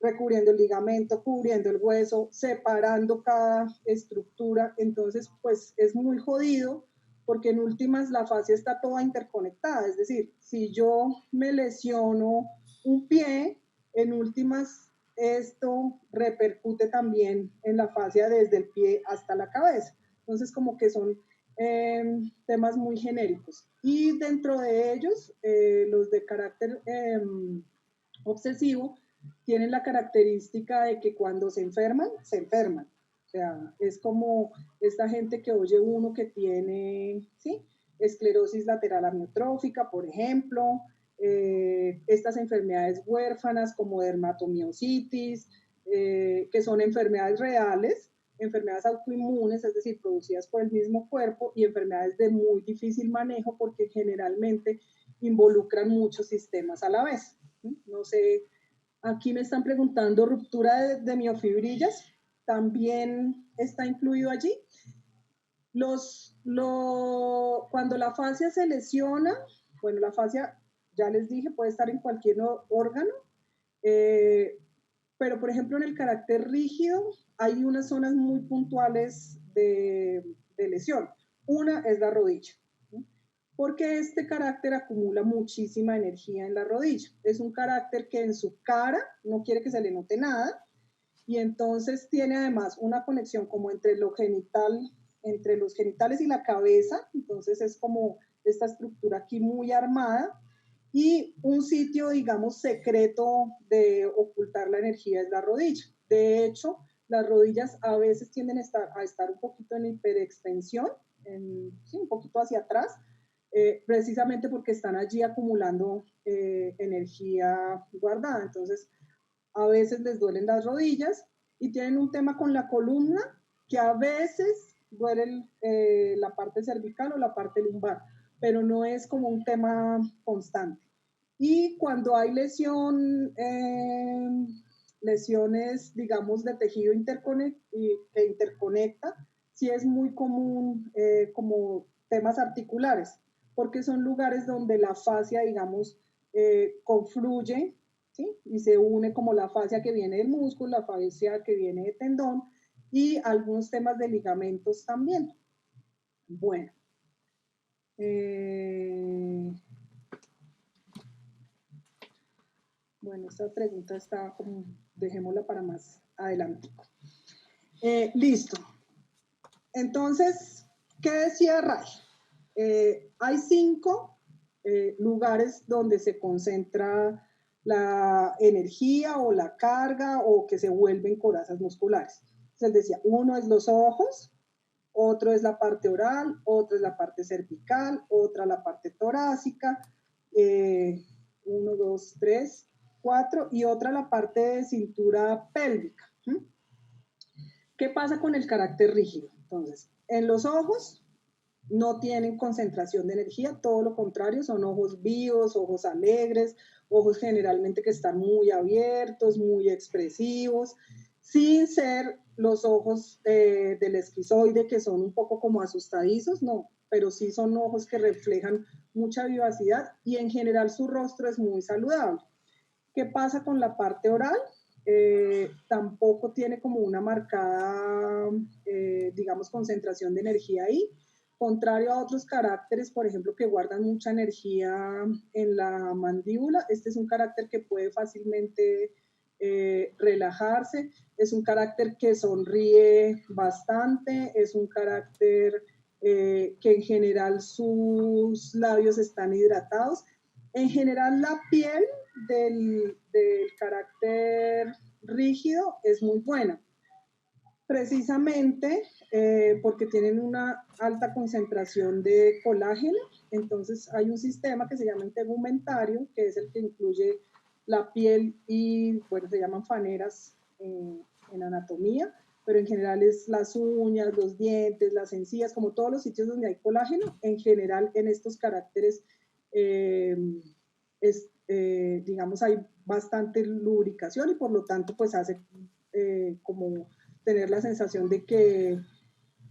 recubriendo el ligamento, cubriendo el hueso, separando cada estructura. Entonces, pues es muy jodido porque en últimas la fascia está toda interconectada. Es decir, si yo me lesiono un pie, en últimas esto repercute también en la fascia desde el pie hasta la cabeza. Entonces, como que son temas muy genéricos. Y dentro de ellos, los de carácter obsesivo, tienen la característica de que cuando se enferman, se enferman. O sea, es como esta gente que oye uno que tiene, ¿sí? Esclerosis lateral amiotrófica, por ejemplo, estas enfermedades huérfanas como dermatomiositis, que son enfermedades reales, enfermedades autoinmunes, es decir, producidas por el mismo cuerpo, y enfermedades de muy difícil manejo porque generalmente involucran muchos sistemas a la vez. No sé, aquí me están preguntando ruptura de miofibrillas, también está incluido allí. Cuando la fascia se lesiona, bueno, la fascia, ya les dije, puede estar en cualquier órgano, pero por ejemplo en el carácter rígido hay unas zonas muy puntuales de lesión. Una es la rodilla, porque este carácter acumula muchísima energía en la rodilla. Es un carácter que en su cara no quiere que se le note nada y entonces tiene además una conexión como entre lo genital, entre los genitales y la cabeza, entonces es como esta estructura aquí muy armada Y un sitio, digamos, secreto de ocultar la energía es la rodilla. De hecho, las rodillas a veces tienden a estar un poquito en hiperextensión, sí, un poquito hacia atrás, precisamente porque están allí acumulando energía guardada. Entonces, a veces les duelen las rodillas y tienen un tema con la columna que a veces duele la parte cervical o la parte lumbar, pero no es como un tema constante. Y cuando hay lesiones, digamos, de tejido que interconecta, sí es muy común como temas articulares, porque son lugares donde la fascia, digamos, confluye, ¿sí? Y se une como la fascia que viene del músculo, la fascia que viene de tendón y algunos temas de ligamentos también. Bueno. Bueno, esta pregunta está como, dejémosla para más adelante. Listo. Entonces, ¿qué decía Ray? Hay 5 lugares donde se concentra la energía o la carga o que se vuelven corazas musculares. Entonces decía, uno es los ojos, otro es la parte oral, otro es la parte cervical, otra la parte torácica, 1, 2, 3, 4, y otra la parte de cintura pélvica. ¿Qué pasa con el carácter rígido? Entonces, en los ojos no tienen concentración de energía, todo lo contrario, son ojos vivos, ojos alegres, ojos generalmente que están muy abiertos, muy expresivos, sin ser los ojos del esquizoide que son un poco como asustadizos, no, pero sí son ojos que reflejan mucha vivacidad y en general su rostro es muy saludable. ¿Qué pasa con la parte oral? Tampoco tiene como una marcada, digamos, concentración de energía ahí, contrario a otros caracteres, por ejemplo, que guardan mucha energía en la mandíbula. Este es un carácter que puede fácilmente relajarse, es un carácter que sonríe bastante, es un carácter que en general sus labios están hidratados. En general la piel del carácter rígido es muy buena, precisamente porque tienen una alta concentración de colágeno. Entonces hay un sistema que se llama integumentario, que es el que incluye la piel y, bueno, se llaman faneras en anatomía, pero en general es las uñas, los dientes, las encías, como todos los sitios donde hay colágeno, en general en estos caracteres digamos, hay bastante lubricación y por lo tanto pues hace como tener la sensación de que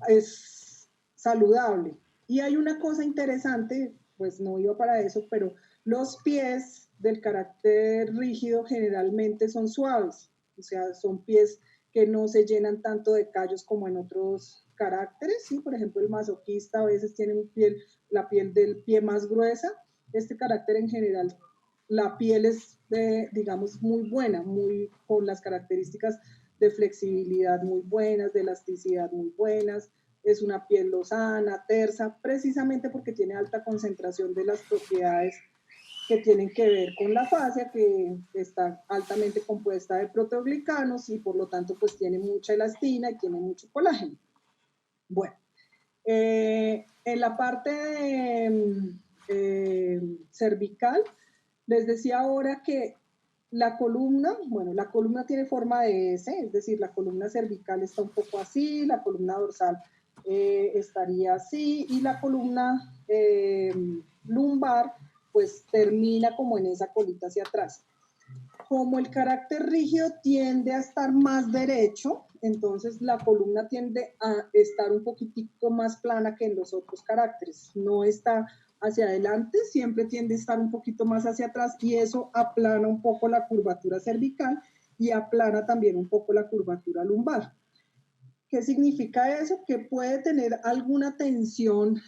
es saludable. Y hay una cosa interesante, pues no iba para eso, pero los pies del carácter rígido generalmente son suaves, o sea, son pies que no se llenan tanto de callos como en otros caracteres, ¿sí? Por ejemplo, el masoquista a veces tiene la piel del pie más gruesa. Este carácter en general, la piel es, digamos, muy buena, con las características de flexibilidad muy buenas, de elasticidad muy buenas, es una piel lozana, tersa, precisamente porque tiene alta concentración de las propiedades que tienen que ver con la fascia, que está altamente compuesta de proteoglicanos y por lo tanto pues tiene mucha elastina y tiene mucho colágeno. Bueno, en la parte cervical, les decía ahora que la columna, bueno, la columna tiene forma de S, es decir, la columna cervical está un poco así, la columna dorsal estaría así y la columna lumbar pues termina como en esa colita hacia atrás. Como el carácter rígido tiende a estar más derecho, entonces la columna tiende a estar un poquitico más plana que en los otros caracteres. No está hacia adelante, siempre tiende a estar un poquito más hacia atrás y eso aplana un poco la curvatura cervical y aplana también un poco la curvatura lumbar. ¿Qué significa eso? Que puede tener alguna tensión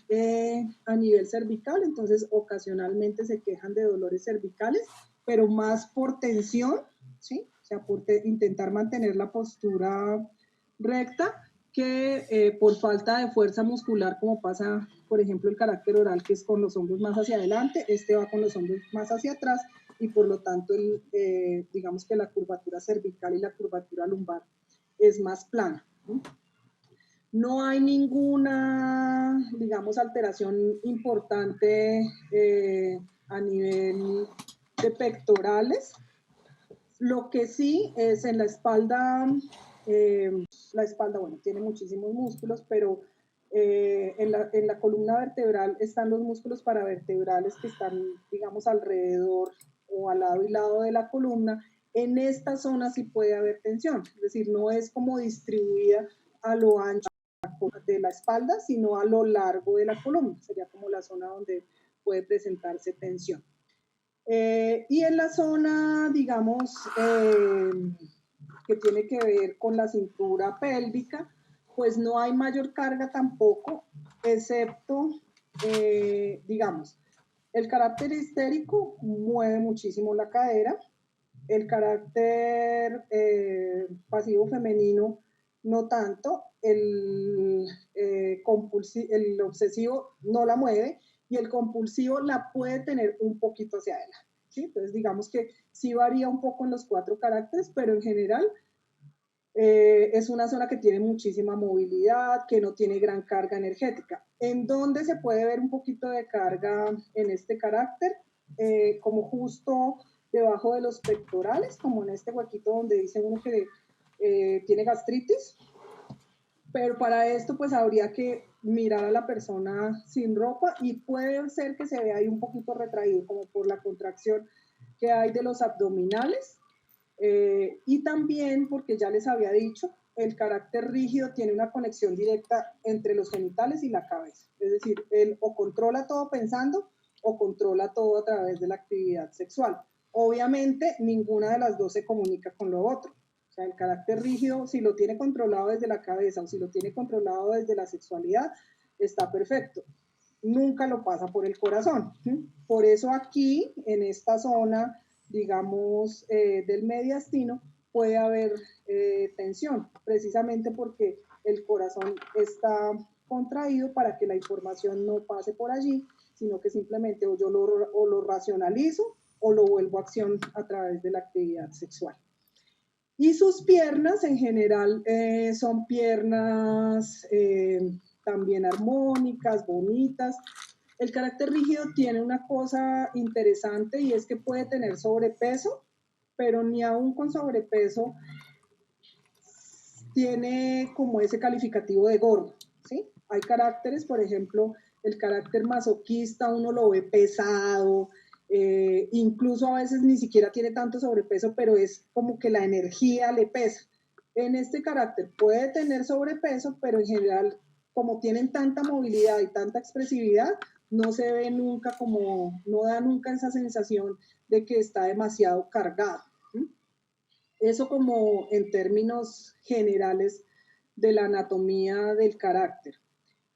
a nivel cervical, entonces ocasionalmente se quejan de dolores cervicales, pero más por tensión, ¿sí? O sea, por intentar mantener la postura recta que por falta de fuerza muscular, como pasa, por ejemplo, el carácter oral, que es con los hombros más hacia adelante, este va con los hombros más hacia atrás, y por lo tanto, digamos que la curvatura cervical y la curvatura lumbar es más plana. No hay ninguna, digamos, alteración importante a nivel de pectorales. Lo que sí es en la espalda, bueno, tiene muchísimos músculos, pero en la columna vertebral están los músculos paravertebrales que están, digamos, alrededor o al lado y lado de la columna. En esta zona sí puede haber tensión, es decir, no es como distribuida a lo ancho de la espalda, sino a lo largo de la columna. Sería como la zona donde puede presentarse tensión. Y en la zona, digamos, que tiene que ver con la cintura pélvica, pues no hay mayor carga tampoco, excepto, digamos, el carácter histérico mueve muchísimo la cadera, el carácter pasivo femenino no tanto, el obsesivo no la mueve y el compulsivo la puede tener un poquito hacia adelante, ¿sí? Entonces digamos que sí varía un poco en los 4 caracteres, pero en general es una zona que tiene muchísima movilidad, que no tiene gran carga energética. ¿En dónde se puede ver un poquito de carga en este carácter? Como justo debajo de los pectorales, como en este huequito donde dice uno que tiene gastritis. Pero para esto pues habría que mirar a la persona sin ropa y puede ser que se vea ahí un poquito retraído, como por la contracción que hay de los abdominales. Y también, porque ya les había dicho, el carácter rígido tiene una conexión directa entre los genitales y la cabeza. Es decir, él o controla todo pensando o controla todo a través de la actividad sexual. Obviamente, ninguna de las dos se comunica con lo otro. O sea, el carácter rígido, si lo tiene controlado desde la cabeza o si lo tiene controlado desde la sexualidad, está perfecto. Nunca lo pasa por el corazón. Por eso aquí, en esta zona, digamos, del mediastino, puede haber tensión, precisamente porque el corazón está contraído para que la información no pase por allí, sino que simplemente o yo lo racionalizo o lo vuelvo a acción a través de la actividad sexual. Y sus piernas en general son piernas también armónicas, bonitas. El carácter rígido tiene una cosa interesante y es que puede tener sobrepeso, pero ni aún con sobrepeso tiene como ese calificativo de gordo, ¿sí? Hay caracteres, por ejemplo, el carácter masoquista, uno lo ve pesado, incluso a veces ni siquiera tiene tanto sobrepeso, pero es como que la energía le pesa. En este carácter puede tener sobrepeso, pero en general, como tienen tanta movilidad y tanta expresividad, no se ve nunca como, no da nunca esa sensación de que está demasiado cargado. Eso como en términos generales de la anatomía del carácter.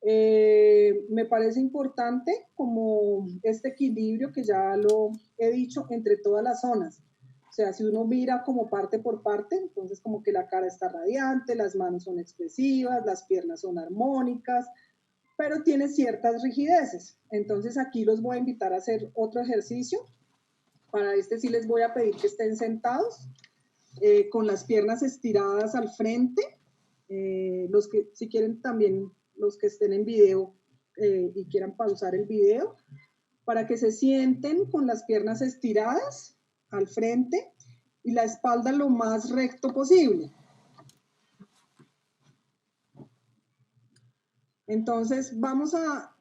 Me parece importante como este equilibrio que ya lo he dicho entre todas las zonas. O sea, si uno mira como parte por parte, entonces como que la cara está radiante, las manos son expresivas, las piernas son armónicas, pero tiene ciertas rigideces. Entonces aquí los voy a invitar a hacer otro ejercicio. Para este sí les voy a pedir que estén sentados, con las piernas estiradas al frente. Los que, si quieren también, los que estén en video y quieran pausar el video, para que se sienten con las piernas estiradas al frente y la espalda lo más recto posible. Entonces vamos a,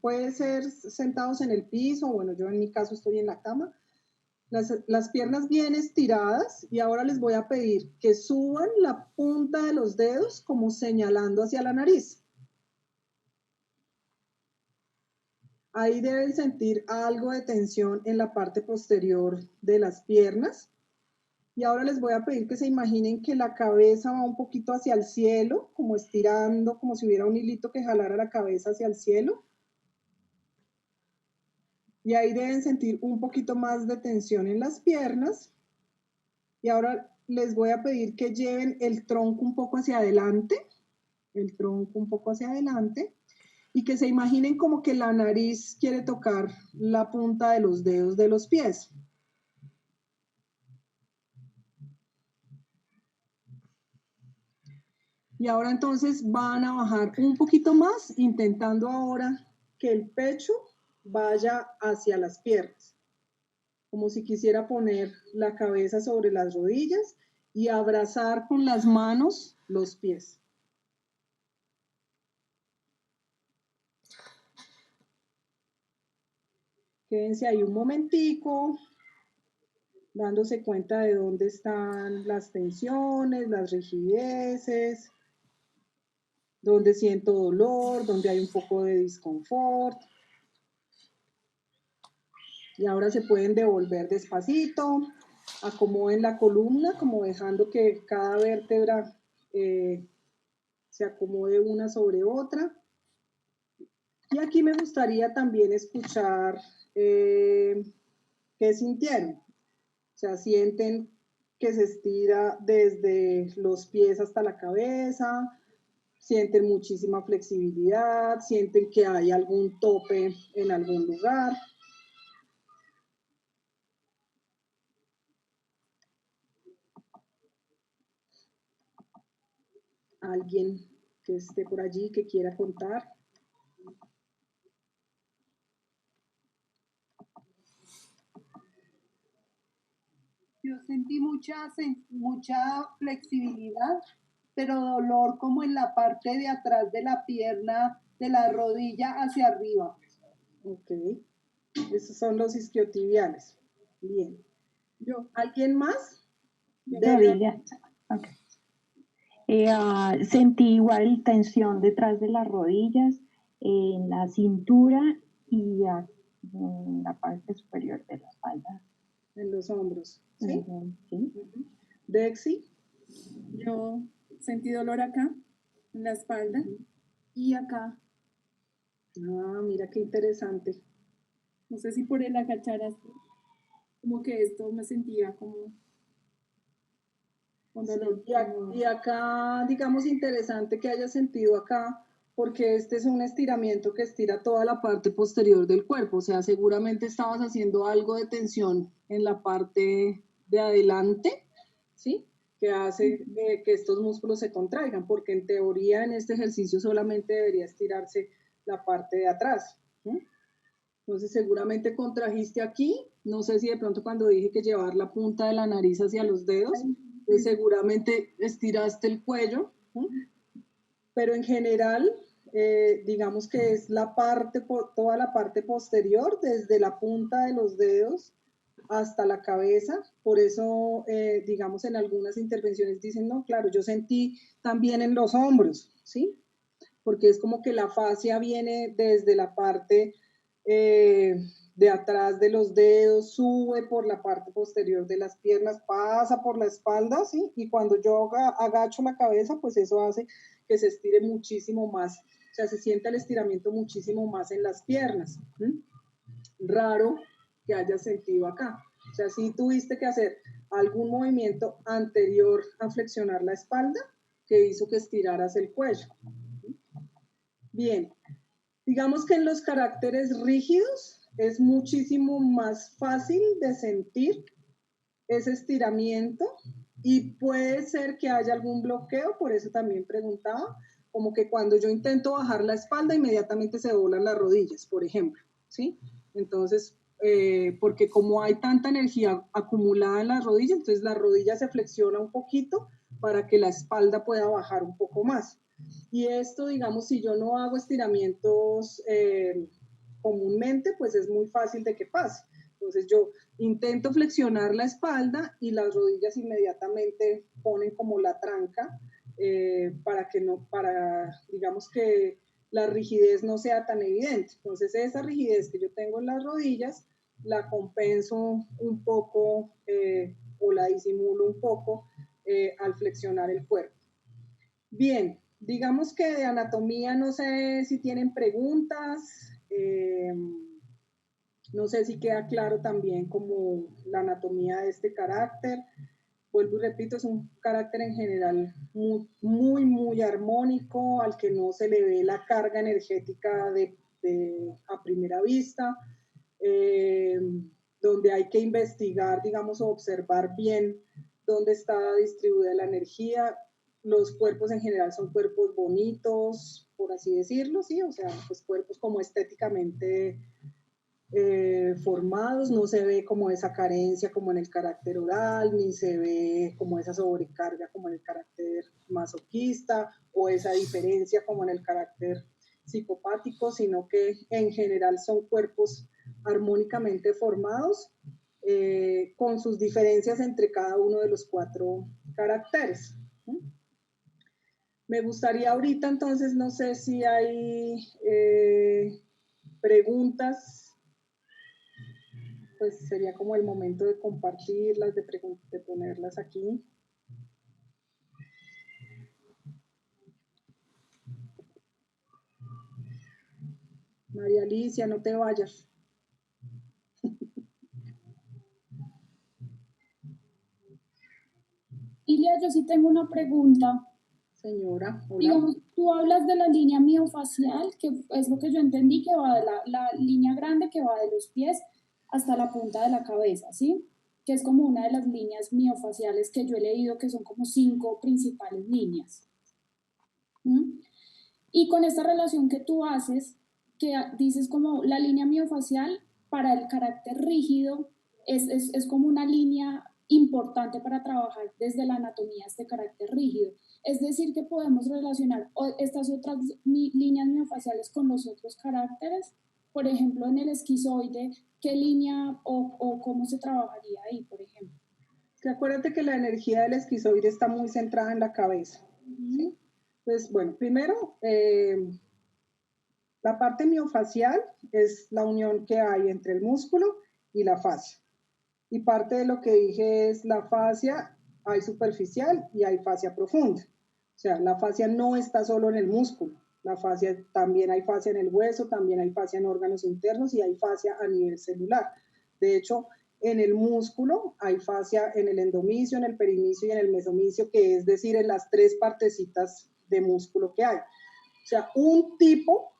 puede ser sentados en el piso, bueno, yo en mi caso estoy en la cama, las piernas bien estiradas, y ahora les voy a pedir que suban la punta de los dedos como señalando hacia la nariz. Ahí deben sentir algo de tensión en la parte posterior de las piernas. Y ahora les voy a pedir que se imaginen que la cabeza va un poquito hacia el cielo, como estirando, como si hubiera un hilito que jalara la cabeza hacia el cielo. Y ahí deben sentir un poquito más de tensión en las piernas. Y ahora les voy a pedir que lleven el tronco un poco hacia adelante, y que se imaginen como que la nariz quiere tocar la punta de los dedos de los pies. Y ahora entonces van a bajar un poquito más, intentando ahora que el pecho vaya hacia las piernas, como si quisiera poner la cabeza sobre las rodillas y abrazar con las manos los pies. Quédense ahí un momentico, dándose cuenta de dónde están las tensiones, las rigideces, dónde siento dolor, dónde hay un poco de disconfort. Y ahora se pueden devolver despacito, acomoden la columna, como dejando que cada vértebra se acomode una sobre otra. Y aquí me gustaría también escuchar qué sintieron. O sea, sienten que se estira desde los pies hasta la cabeza, sienten muchísima flexibilidad, sienten que hay algún tope en algún lugar. Alguien que esté por allí que quiera contar. Yo sentí mucha flexibilidad, pero dolor como en la parte de atrás de la pierna, de la rodilla hacia arriba. Ok. Esos son los isquiotibiales. Bien. ¿Alguien más? Rodilla. Okay. Sentí igual tensión detrás de las rodillas, en la cintura y en la parte superior de la espalda. En los hombros. ¿Sí? Sí. Dexy. Yo sentí dolor acá, en la espalda y acá. Ah, mira qué interesante. No sé si por el agachar así, como que esto me sentía como con dolor. Sí, y acá, digamos, interesante que hayas sentido acá, porque este es un estiramiento que estira toda la parte posterior del cuerpo. O sea, seguramente estabas haciendo algo de tensión en la parte de adelante, ¿sí? Que hace que estos músculos se contraigan, porque en teoría en este ejercicio solamente debería estirarse la parte de atrás. ¿Sí? Entonces seguramente contrajiste aquí, no sé si de pronto cuando dije que llevar la punta de la nariz hacia los dedos, pues seguramente estiraste el cuello, ¿sí? Pero en general, digamos que es la parte, toda la parte posterior, desde la punta de los dedos hasta la cabeza. Por eso, digamos, en algunas intervenciones dicen, no, claro, yo sentí también en los hombros, ¿sí? Porque es como que la fascia viene desde la parte de atrás de los dedos, sube por la parte posterior de las piernas, pasa por la espalda, ¿sí? Y cuando yo agacho la cabeza, pues eso hace que se estire muchísimo más, o sea, se siente el estiramiento muchísimo más en las piernas. ¿Sí? Raro que hayas sentido acá. O sea, si tuviste que hacer algún movimiento anterior a flexionar la espalda que hizo que estiraras el cuello. Bien, digamos que en los caracteres rígidos es muchísimo más fácil de sentir ese estiramiento y puede ser que haya algún bloqueo, por eso también preguntaba, como que cuando yo intento bajar la espalda, inmediatamente se doblan las rodillas, por ejemplo, ¿sí? Entonces, porque como hay tanta energía acumulada en las rodillas, entonces la rodilla se flexiona un poquito para que la espalda pueda bajar un poco más. Y esto, digamos, si yo no hago estiramientos comúnmente, pues es muy fácil de que pase. Entonces yo intento flexionar la espalda y las rodillas inmediatamente ponen como la tranca para que no, para, digamos que la rigidez no sea tan evidente. Entonces esa rigidez que yo tengo en las rodillas la compenso un poco o la disimulo un poco al flexionar el cuerpo. Bien, digamos que de anatomía no sé si tienen preguntas. No sé si queda claro también como la anatomía de este carácter. vuelvo y repito, es un carácter en general muy armónico, al que no se le ve la carga energética a primera vista, donde hay que investigar, digamos, o observar bien dónde está distribuida la energía. Los cuerpos en general son cuerpos bonitos, por así decirlo, ¿sí? O sea, pues cuerpos como estéticamente formados, no se ve como esa carencia como en el carácter oral, ni se ve como esa sobrecarga como en el carácter masoquista, o esa diferencia como en el carácter psicopático, sino que en general son cuerpos armónicamente formados, con sus diferencias entre cada uno de los 4 caracteres. Me gustaría ahorita, entonces, no sé si hay preguntas, pues sería como el momento de compartirlas, de ponerlas aquí. María Alicia, no te vayas. Ilia, yo sí tengo una pregunta. Señora, hola. Digamos, tú hablas de la línea miofacial, que es lo que yo entendí, que va de la línea grande que va de los pies hasta la punta de la cabeza, ¿sí? Que es como una de las líneas miofaciales que yo he leído, que son como 5 principales líneas. Y con esta relación que tú haces, que dices como la línea miofacial para el carácter rígido es como una línea importante para trabajar desde la anatomía este carácter rígido. Es decir, que podemos relacionar estas otras líneas miofaciales con los otros caracteres. Por ejemplo, en el esquizoide, ¿qué línea o cómo se trabajaría ahí, por ejemplo? Que acuérdate que la energía del esquizoide está muy centrada en la cabeza. ¿Sí? Entonces, bueno, primero, la parte miofacial es la unión que hay entre el músculo y la fascia. Y parte de lo que dije es la fascia, hay superficial y hay fascia profunda. O sea, la fascia no está solo en el músculo. La fascia, también hay fascia en el hueso, también hay fascia en órganos internos y hay fascia a nivel celular. De hecho, en el músculo hay fascia en el endomicio, en el perimicio y en el mesomicio, que es decir, en las 3 partecitas de músculo que hay. O sea, un tipo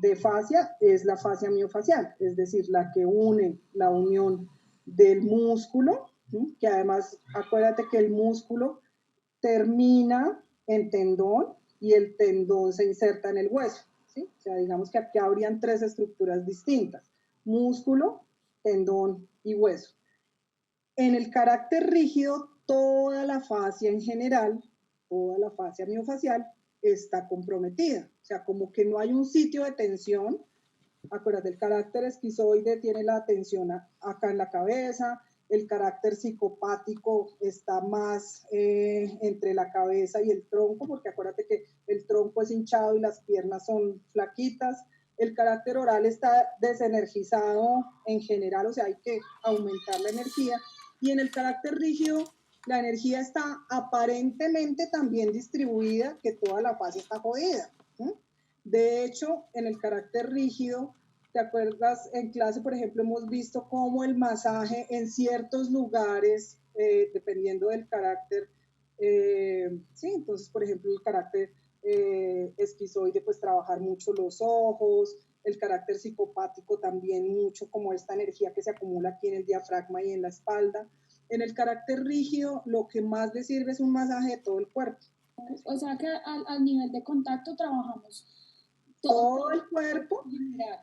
de fascia es la fascia miofacial, es decir, la que une la unión del músculo, ¿sí? Que además, acuérdate que el músculo termina en tendón y el tendón se inserta en el hueso, ¿sí? O sea, digamos que aquí habrían 3 estructuras distintas: músculo, tendón y hueso. En el carácter rígido, toda la fascia en general, toda la fascia miofacial está comprometida. O sea, como que no hay un sitio de tensión. Acuérdate, el carácter esquizoide tiene la tensión acá en la cabeza, el carácter psicopático está más entre la cabeza y el tronco, porque acuérdate que el tronco es hinchado y las piernas son flaquitas. El carácter oral está desenergizado en general, o sea, hay que aumentar la energía. Y en el carácter rígido, la energía está aparentemente tan bien distribuida que toda la fase está jodida. De hecho, en el carácter rígido, ¿te acuerdas? En clase, por ejemplo, hemos visto cómo el masaje en ciertos lugares, dependiendo del carácter, sí, entonces, por ejemplo, el carácter esquizoide, pues trabajar mucho los ojos, el carácter psicopático también mucho, como esta energía que se acumula aquí en el diafragma y en la espalda. En el carácter rígido, lo que más le sirve es un masaje de todo el cuerpo. O sea que al nivel de contacto trabajamos todo el cuerpo,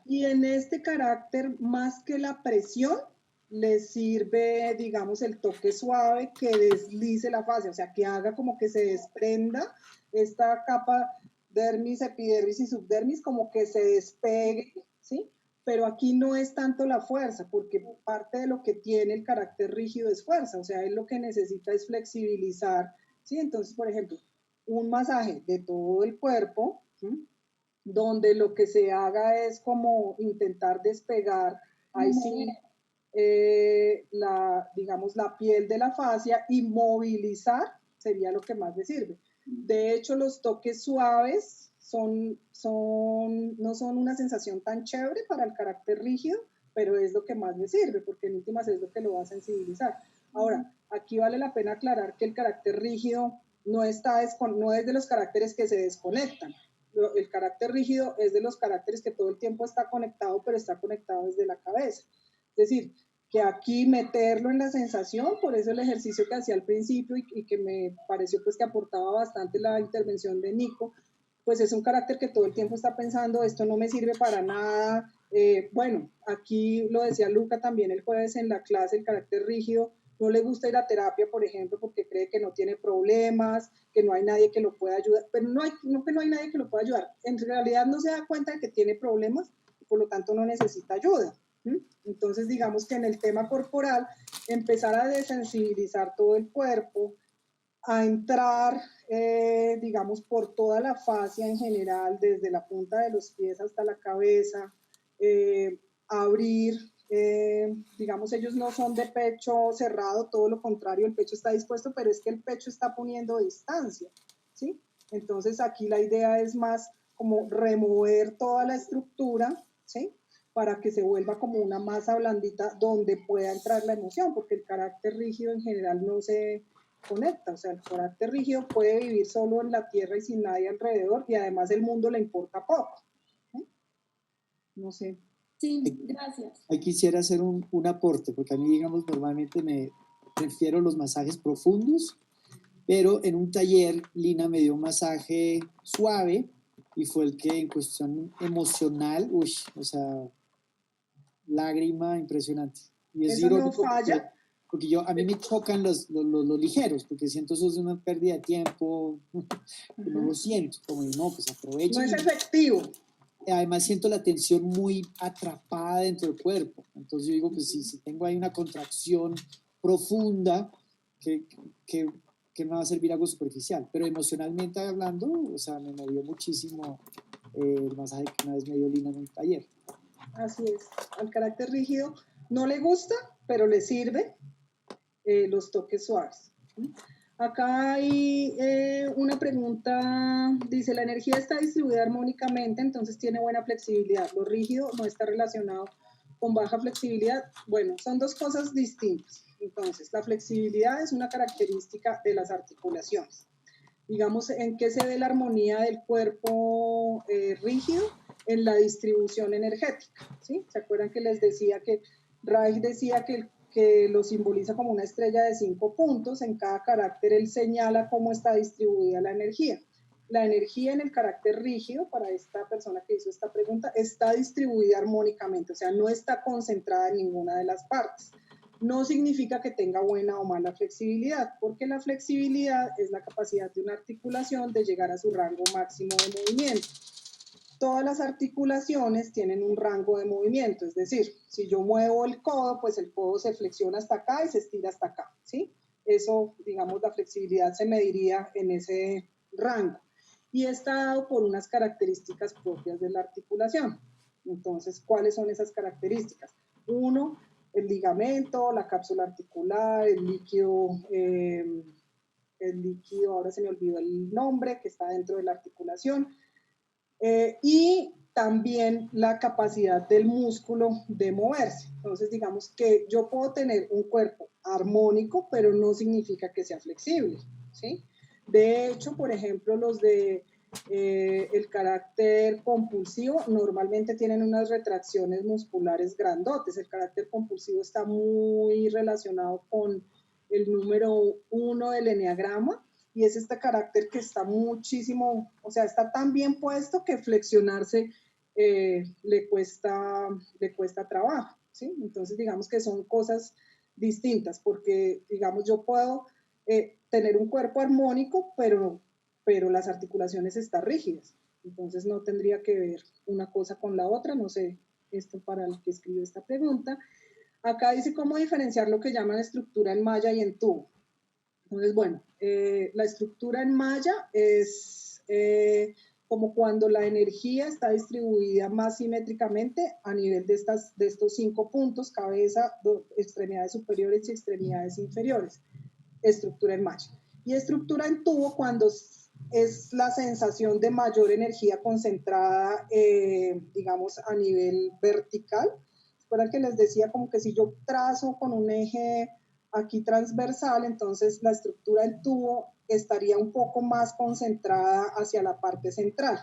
y en este carácter, más que la presión, le sirve, digamos, el toque suave que deslice la fascia, o sea, que haga como que se desprenda esta capa dermis, epidermis y subdermis, como que se despegue, ¿sí? Pero aquí no es tanto la fuerza, porque parte de lo que tiene el carácter rígido es fuerza, o sea, él lo que necesita es flexibilizar, ¿sí? Entonces, por ejemplo, un masaje de todo el cuerpo, ¿sí? Donde lo que se haga es como intentar despegar, ahí sí, digamos, la piel de la fascia, y movilizar sería lo que más le sirve. De hecho, los toques suaves no son una sensación tan chévere para el carácter rígido, pero es lo que más le sirve, porque en últimas es lo que lo va a sensibilizar. Ahora, aquí vale la pena aclarar que el carácter rígido no es de los caracteres que se desconectan. El carácter rígido es de los caracteres que todo el tiempo está conectado, pero está conectado desde la cabeza. Es decir, que aquí meterlo en la sensación, por eso el ejercicio que hacía al principio y que me pareció pues que aportaba bastante la intervención de Nico, pues es un carácter que todo el tiempo está pensando, esto no me sirve para nada. Bueno, aquí lo decía Luca también el jueves en la clase, el carácter rígido, no le gusta ir a terapia, por ejemplo, porque cree que no tiene problemas, que no hay nadie que lo pueda ayudar, pero no que no hay nadie que lo pueda ayudar, en realidad no se da cuenta de que tiene problemas, y por lo tanto no necesita ayuda. Entonces, digamos que en el tema corporal, empezar a desensibilizar todo el cuerpo, a entrar, digamos, por toda la fascia en general, desde la punta de los pies hasta la cabeza, abrir, digamos, ellos no son de pecho cerrado, todo lo contrario, el pecho está dispuesto, pero es que el pecho está poniendo distancia, ¿sí? Entonces aquí la idea es más como remover toda la estructura, ¿sí? Para que se vuelva como una masa blandita donde pueda entrar la emoción, porque el carácter rígido en general no se conecta, o sea, el carácter rígido puede vivir solo en la tierra y sin nadie alrededor, y además el mundo le importa poco. No sé. Sí, gracias. Ahí quisiera hacer un aporte, porque a mí, digamos, normalmente me prefiero los masajes profundos, pero en un taller Lina me dio un masaje suave y fue el que en cuestión emocional, o sea, lágrima impresionante. Y es ¿Eso no irónico falla? porque a mí me chocan los ligeros, porque siento eso es una pérdida de tiempo, no lo siento, como no, pues aprovecho. No es efectivo. Además siento la tensión muy atrapada dentro del cuerpo, entonces yo digo, pues si tengo ahí una contracción profunda, que me va a servir algo superficial, pero emocionalmente hablando, o sea, me movió muchísimo el masaje que una vez me dio Lina en un taller. Así es, al carácter rígido no le gusta, pero le sirve los toques suaves. Acá hay una pregunta, dice, la energía está distribuida armónicamente, entonces tiene buena flexibilidad. Lo rígido no está relacionado con baja flexibilidad. Bueno, son dos cosas distintas. Entonces, la flexibilidad es una característica de las articulaciones. Digamos, ¿en qué se ve la armonía del cuerpo rígido? En la distribución energética, ¿sí? ¿Se acuerdan que les decía que Reich decía que lo simboliza como una estrella de 5 puntos? En cada carácter él señala cómo está distribuida la energía. La energía en el carácter rígido, para esta persona que hizo esta pregunta, está distribuida armónicamente, o sea, no está concentrada en ninguna de las partes. No significa que tenga buena o mala flexibilidad, porque la flexibilidad es la capacidad de una articulación de llegar a su rango máximo de movimiento. Todas las articulaciones tienen un rango de movimiento, es decir, si yo muevo el codo, pues el codo se flexiona hasta acá y se estira hasta acá, ¿sí? Eso, digamos, la flexibilidad se mediría en ese rango. Y está dado por unas características propias de la articulación. Entonces, ¿cuáles son esas características? Uno, el ligamento, la cápsula articular, el líquido, ahora se me olvidó el nombre, que está dentro de la articulación, y también la capacidad del músculo de moverse. Entonces, digamos que yo puedo tener un cuerpo armónico, pero no significa que sea flexible, ¿sí? De hecho, por ejemplo, los de el carácter compulsivo normalmente tienen unas retracciones musculares grandotes. El carácter compulsivo está muy relacionado con el número 1 del eneagrama, y es este carácter que está muchísimo, o sea, está tan bien puesto que flexionarse le cuesta trabajo, ¿sí? Entonces, digamos que son cosas distintas, porque, digamos, yo puedo tener un cuerpo armónico, pero las articulaciones están rígidas. Entonces, no tendría que ver una cosa con la otra. No sé, esto para el que escribió esta pregunta. Acá dice cómo diferenciar lo que llaman estructura en malla y en tubo. Entonces, bueno, la estructura en malla es como cuando la energía está distribuida más simétricamente a nivel de estos 5 puntos: cabeza, extremidades superiores y extremidades inferiores. Estructura en malla. Y estructura en tubo cuando es la sensación de mayor energía concentrada, digamos, a nivel vertical. ¿Recuerdan que les decía como que si yo trazo con un eje aquí transversal, entonces la estructura del tubo estaría un poco más concentrada hacia la parte central,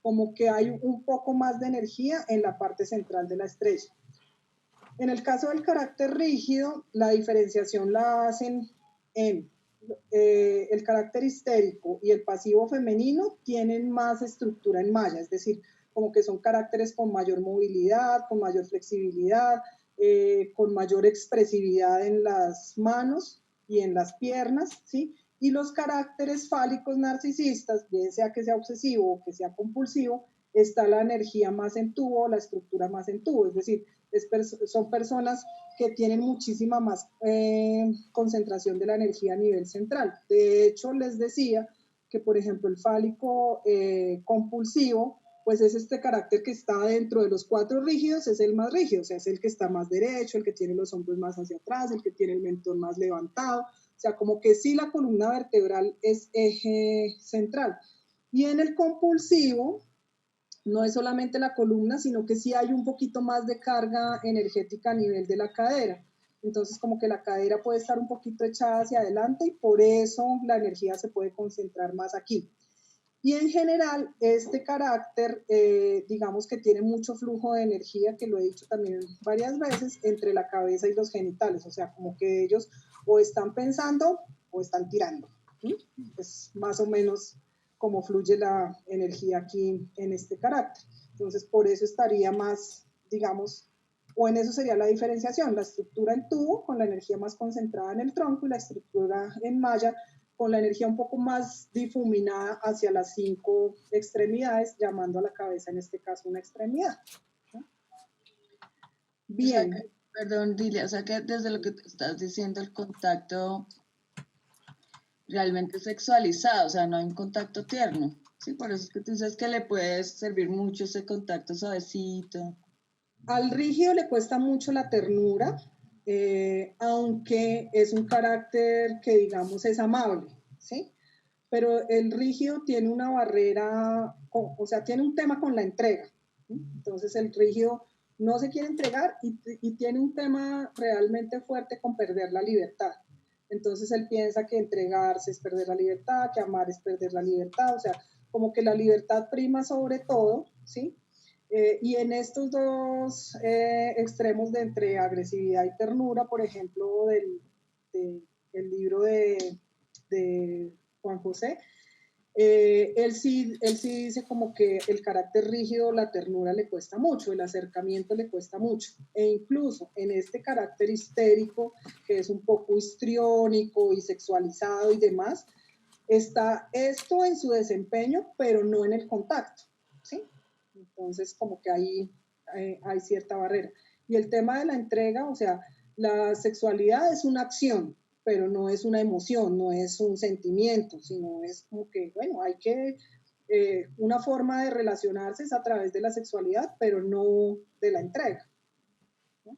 como que hay un poco más de energía en la parte central de la estrella. En el caso del carácter rígido, la diferenciación la hacen en el carácter histérico y el pasivo femenino tienen más estructura en malla, es decir, como que son caracteres con mayor movilidad, con mayor flexibilidad, con mayor expresividad en las manos y en las piernas, ¿sí? Y los caracteres fálicos narcisistas, bien sea que sea obsesivo o que sea compulsivo, está la energía más en tubo, la estructura más en tubo, es decir, son personas que tienen muchísima más concentración de la energía a nivel central. De hecho, les decía que, por ejemplo, el fálico compulsivo, pues es este carácter que está dentro de los 4 rígidos, es el más rígido, o sea, es el que está más derecho, el que tiene los hombros más hacia atrás, el que tiene el mentón más levantado, o sea, como que sí la columna vertebral es eje central. Y en el compulsivo, no es solamente la columna, sino que sí hay un poquito más de carga energética a nivel de la cadera. Entonces, como que la cadera puede estar un poquito echada hacia adelante y por eso la energía se puede concentrar más aquí. Y en general, este carácter, digamos que tiene mucho flujo de energía, que lo he dicho también varias veces, entre la cabeza y los genitales. O sea, como que ellos o están pensando o están tirando. ¿Sí? Es más o menos cómo fluye la energía aquí en este carácter. Entonces, por eso estaría más, digamos, o en eso sería la diferenciación, la estructura en tubo con la energía más concentrada en el tronco y la estructura en malla con la energía un poco más difuminada hacia las 5 extremidades, llamando a la cabeza en este caso una extremidad. ¿No? Bien. O sea que, perdón, Dilia, o sea que desde lo que estás diciendo, el contacto realmente sexualizado, o sea, no hay un contacto tierno. Sí, por eso es que tú dices que le puede servir mucho ese contacto suavecito. Al rígido le cuesta mucho la ternura, aunque es un carácter que, digamos, es amable, ¿sí? Pero el rígido tiene una barrera, o sea, tiene un tema con la entrega. ¿Sí? Entonces el rígido no se quiere entregar y tiene un tema realmente fuerte con perder la libertad. Entonces él piensa que entregarse es perder la libertad, que amar es perder la libertad, o sea, como que la libertad prima sobre todo, ¿sí? Y en estos dos extremos de entre agresividad y ternura, por ejemplo, del libro de Juan José, él sí dice como que el carácter rígido, la ternura le cuesta mucho, el acercamiento le cuesta mucho. E incluso en este carácter histérico, que es un poco histriónico y sexualizado y demás, está esto en su desempeño, pero no en el contacto, ¿sí? Entonces, como que ahí hay cierta barrera. Y el tema de la entrega, o sea, la sexualidad es una acción, pero no es una emoción, no es un sentimiento, sino es como que, bueno, hay que, una forma de relacionarse es a través de la sexualidad, pero no de la entrega. ¿No?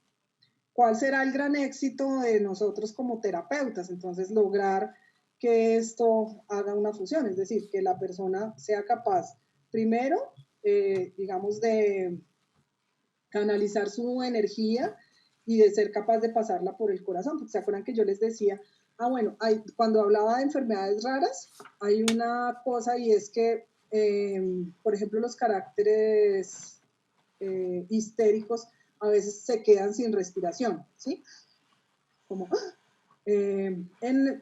¿Cuál será el gran éxito de nosotros como terapeutas? Entonces, lograr que esto haga una fusión, es decir, que la persona sea capaz, primero, digamos, de canalizar su energía y de ser capaz de pasarla por el corazón. Porque se acuerdan que yo les decía, bueno, cuando hablaba de enfermedades raras, hay una cosa y es que, por ejemplo, los caracteres histéricos a veces se quedan sin respiración, ¿sí? Como,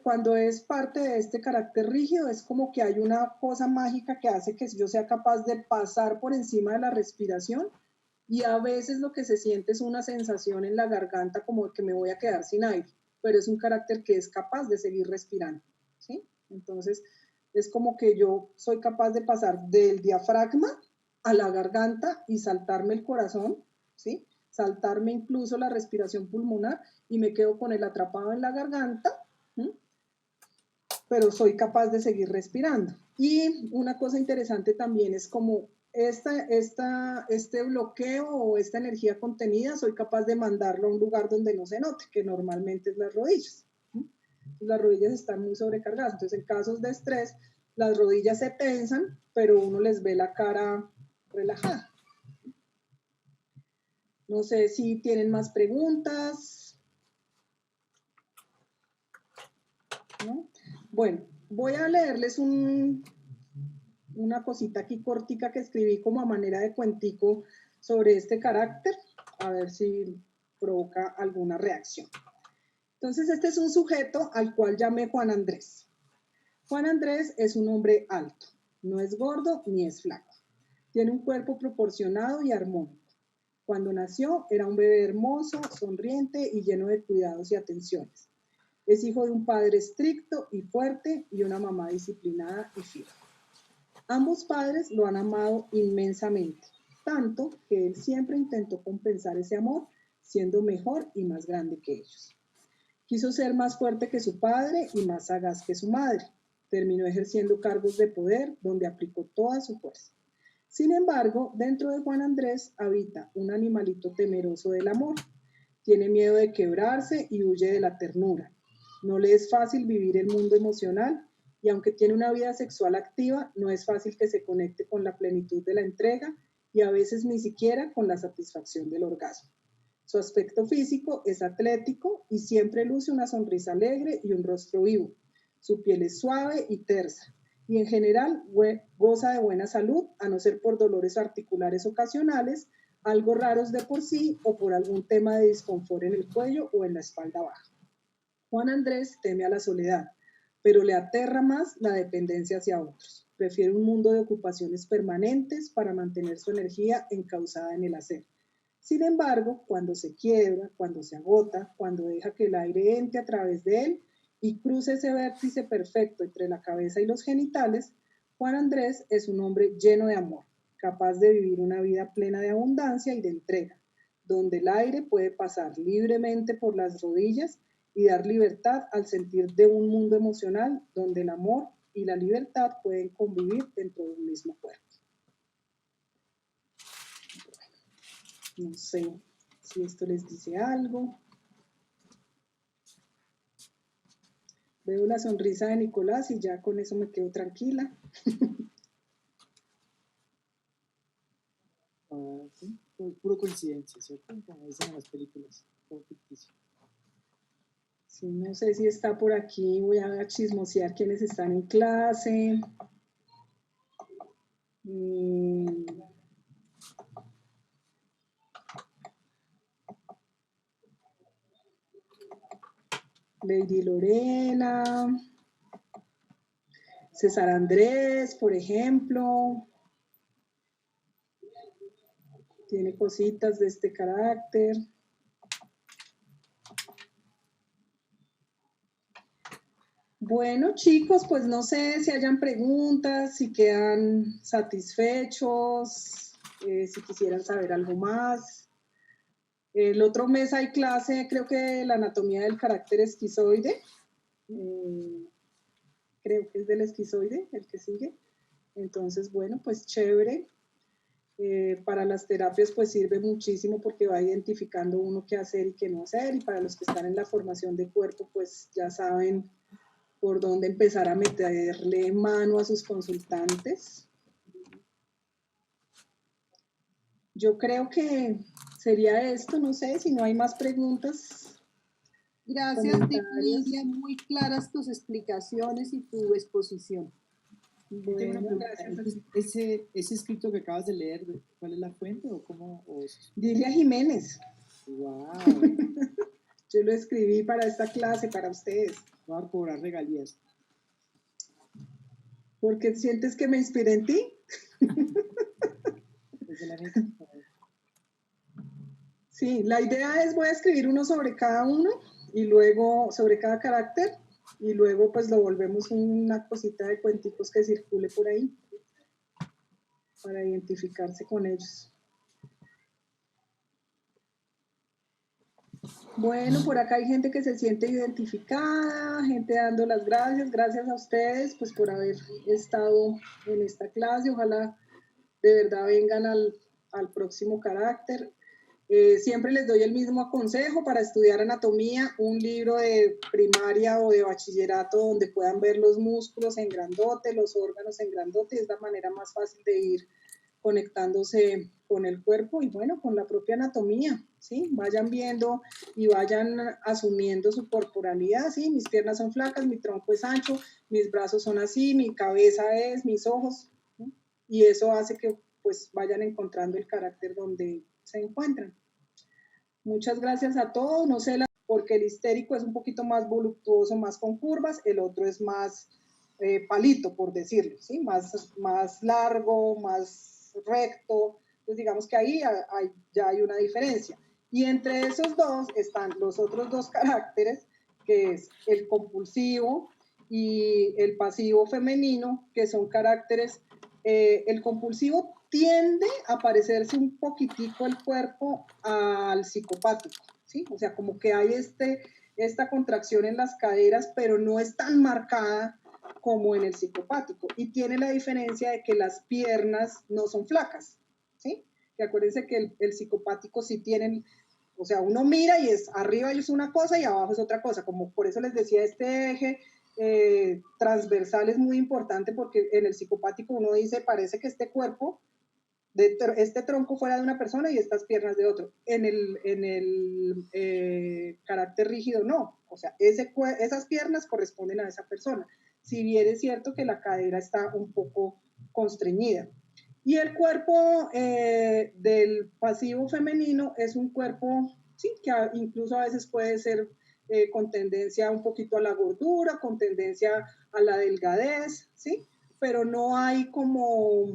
cuando es parte de este carácter rígido, es como que hay una cosa mágica que hace que yo sea capaz de pasar por encima de la respiración y a veces lo que se siente es una sensación en la garganta como que me voy a quedar sin aire, pero es un carácter que es capaz de seguir respirando, ¿sí? Entonces, es como que yo soy capaz de pasar del diafragma a la garganta y saltarme el corazón, ¿sí? Saltarme incluso la respiración pulmonar y me quedo con el atrapado en la garganta, ¿sí? Pero soy capaz de seguir respirando. Y una cosa interesante también es como este bloqueo o esta energía contenida, soy capaz de mandarlo a un lugar donde no se note, que normalmente es las rodillas. Las rodillas están muy sobrecargadas. Entonces, en casos de estrés, las rodillas se tensan, pero uno les ve la cara relajada. No sé si tienen más preguntas. ¿no? Bueno, voy a leerles una cosita aquí cortica que escribí como a manera de cuentico sobre este carácter, a ver si provoca alguna reacción. Entonces, este es un sujeto al cual llamé Juan Andrés. Juan Andrés es un hombre alto, no es gordo ni es flaco. Tiene un cuerpo proporcionado y armónico. Cuando nació era un bebé hermoso, sonriente y lleno de cuidados y atenciones. Es hijo de un padre estricto y fuerte y una mamá disciplinada y firme. Ambos padres lo han amado inmensamente, tanto que él siempre intentó compensar ese amor siendo mejor y más grande que ellos. Quiso ser más fuerte que su padre y más sagaz que su madre. Terminó ejerciendo cargos de poder donde aplicó toda su fuerza. Sin embargo, dentro de Juan Andrés habita un animalito temeroso del amor. Tiene miedo de quebrarse y huye de la ternura. No le es fácil vivir el mundo emocional y aunque tiene una vida sexual activa, no es fácil que se conecte con la plenitud de la entrega y a veces ni siquiera con la satisfacción del orgasmo. Su aspecto físico es atlético y siempre luce una sonrisa alegre y un rostro vivo. Su piel es suave y tersa y en general goza de buena salud, a no ser por dolores articulares ocasionales, algo raros de por sí o por algún tema de disconfort en el cuello o en la espalda baja. Juan Andrés teme a la soledad, pero le aterra más la dependencia hacia otros. Prefiere un mundo de ocupaciones permanentes para mantener su energía encauzada en el hacer. Sin embargo, cuando se quiebra, cuando se agota, cuando deja que el aire entre a través de él y cruce ese vértice perfecto entre la cabeza y los genitales, Juan Andrés es un hombre lleno de amor, capaz de vivir una vida plena de abundancia y de entrega, donde el aire puede pasar libremente por las rodillas y dar libertad al sentir de un mundo emocional donde el amor y la libertad pueden convivir dentro de un mismo cuerpo. No sé si esto les dice algo. Veo la sonrisa de Nicolás y ya con eso me quedo tranquila. Sí, puro coincidencia, ¿cierto? Como dicen en las películas, todo ficticio. Sí, no sé si está por aquí, voy a chismosear quienes están en clase. Lady Lorena, César Andrés, por ejemplo, tiene cositas de este carácter. Bueno, chicos, pues no sé si hayan preguntas, si quedan satisfechos, si quisieran saber algo más. El otro mes hay clase, creo que la anatomía del carácter esquizoide. Creo que es del esquizoide, el que sigue. Entonces, bueno, pues chévere. Para las terapias pues sirve muchísimo porque va identificando uno qué hacer y qué no hacer. Y para los que están en la formación de cuerpo, pues ya saben por dónde empezar a meterle mano a sus consultantes. Yo creo que sería esto, no sé si no hay más preguntas. Gracias, Lidia, muy claras tus explicaciones y tu exposición. Bueno, gracias. Ese escrito que acabas de leer, ¿cuál es la fuente o cómo? Lilia Jiménez. Wow. Yo lo escribí para esta clase, para ustedes. Voy a cobrar regalías. ¿Por qué sientes que me inspiré en ti? Sí, la idea es, voy a escribir uno sobre cada uno y luego sobre cada carácter y luego pues lo volvemos una cosita de cuenticos que circule por ahí para identificarse con ellos. Bueno, por acá hay gente que se siente identificada, gente dando las gracias a ustedes pues por haber estado en esta clase, ojalá de verdad vengan al próximo carácter. Siempre les doy el mismo consejo para estudiar anatomía, un libro de primaria o de bachillerato donde puedan ver los músculos en grandote, los órganos en grandote, es la manera más fácil de ir conectándose con el cuerpo y bueno, con la propia anatomía, ¿sí? Vayan viendo y vayan asumiendo su corporalidad, ¿sí? Mis piernas son flacas, mi tronco es ancho, mis brazos son así, mi cabeza es, mis ojos, ¿sí? Y eso hace que pues vayan encontrando el carácter donde se encuentran. Muchas gracias a todos, no sé, porque el histérico es un poquito más voluptuoso, más con curvas, el otro es más palito, por decirlo, ¿sí? Más largo, más recto, entonces digamos que ahí ya hay una diferencia. Y entre esos dos están los otros dos caracteres, que es el compulsivo y el pasivo femenino, que son caracteres, el compulsivo tiende a parecerse un poquitico el cuerpo al psicopático, ¿sí? O sea, como que hay esta contracción en las caderas, pero no es tan marcada como en el psicopático. Y tiene la diferencia de que las piernas no son flacas, ¿sí? Que acuérdense que el psicopático sí tienen, o sea, uno mira y es arriba es una cosa y abajo es otra cosa, como por eso les decía, este eje transversal es muy importante porque en el psicopático uno dice, parece que este cuerpo, este tronco fuera de una persona y estas piernas de otro. En el carácter rígido no, o sea, esas piernas corresponden a esa persona, si bien es cierto que la cadera está un poco constreñida. Y el cuerpo del pasivo femenino es un cuerpo, sí, que incluso a veces puede ser con tendencia un poquito a la gordura, con tendencia a la delgadez, ¿sí? Pero no hay como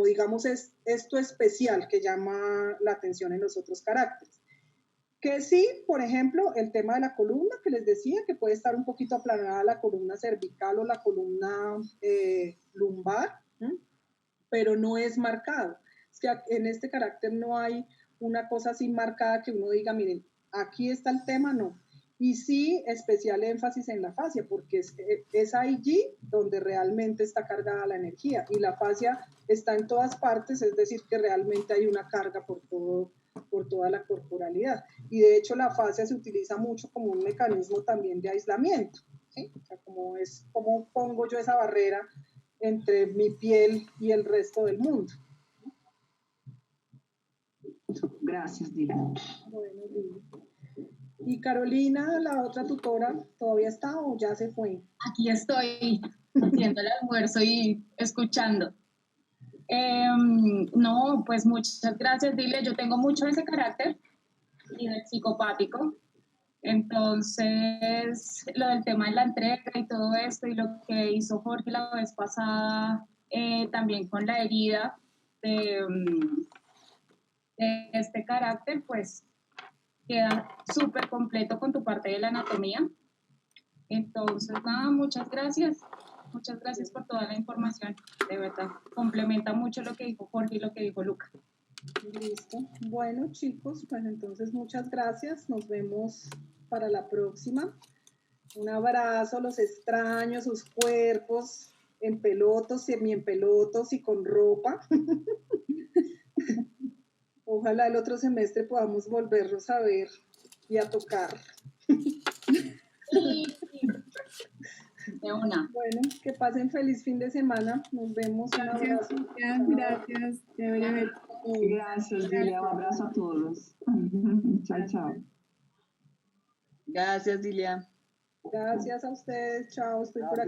digamos, esto especial que llama la atención en los otros caracteres. Que sí, por ejemplo, el tema de la columna, que les decía, que puede estar un poquito aplanada la columna cervical o la columna lumbar, ¿sí? Pero no es marcado. Es que en este carácter no hay una cosa así marcada que uno diga, miren, aquí está el tema, no. Y sí, especial énfasis en la fascia, porque es allí donde realmente está cargada la energía. Y la fascia está en todas partes, es decir, que realmente hay una carga por toda la corporalidad. Y de hecho la fascia se utiliza mucho como un mecanismo también de aislamiento, ¿sí? O sea, como pongo yo esa barrera entre mi piel y el resto del mundo. Gracias, Diana. Bueno, Lili. ¿Y Carolina, la otra tutora, todavía está o ya se fue? Aquí estoy haciendo el almuerzo y escuchando. No, pues muchas gracias, Dilia. Yo tengo mucho de ese carácter y del psicopático. Entonces, lo del tema de la entrega y todo esto y lo que hizo Jorge la vez pasada, también con la herida de este carácter, pues queda súper completo con tu parte de la anatomía. Entonces, nada, muchas gracias. Muchas gracias por toda la información, de verdad. Complementa mucho lo que dijo Jorge y lo que dijo Luca. Listo. Bueno, chicos, pues entonces muchas gracias. Nos vemos para la próxima. Un abrazo, los extraño, sus cuerpos en pelotos, semi en pelotos y con ropa. Ojalá el otro semestre podamos volverlos a ver y a tocar. Sí. De una. Bueno, que pasen feliz fin de semana. Nos vemos. Gracias, gracias. Gracias, Dilia. Un abrazo a todos. Chao, chao. Gracias, Dilia. Gracias a ustedes. Chao, estoy por aquí.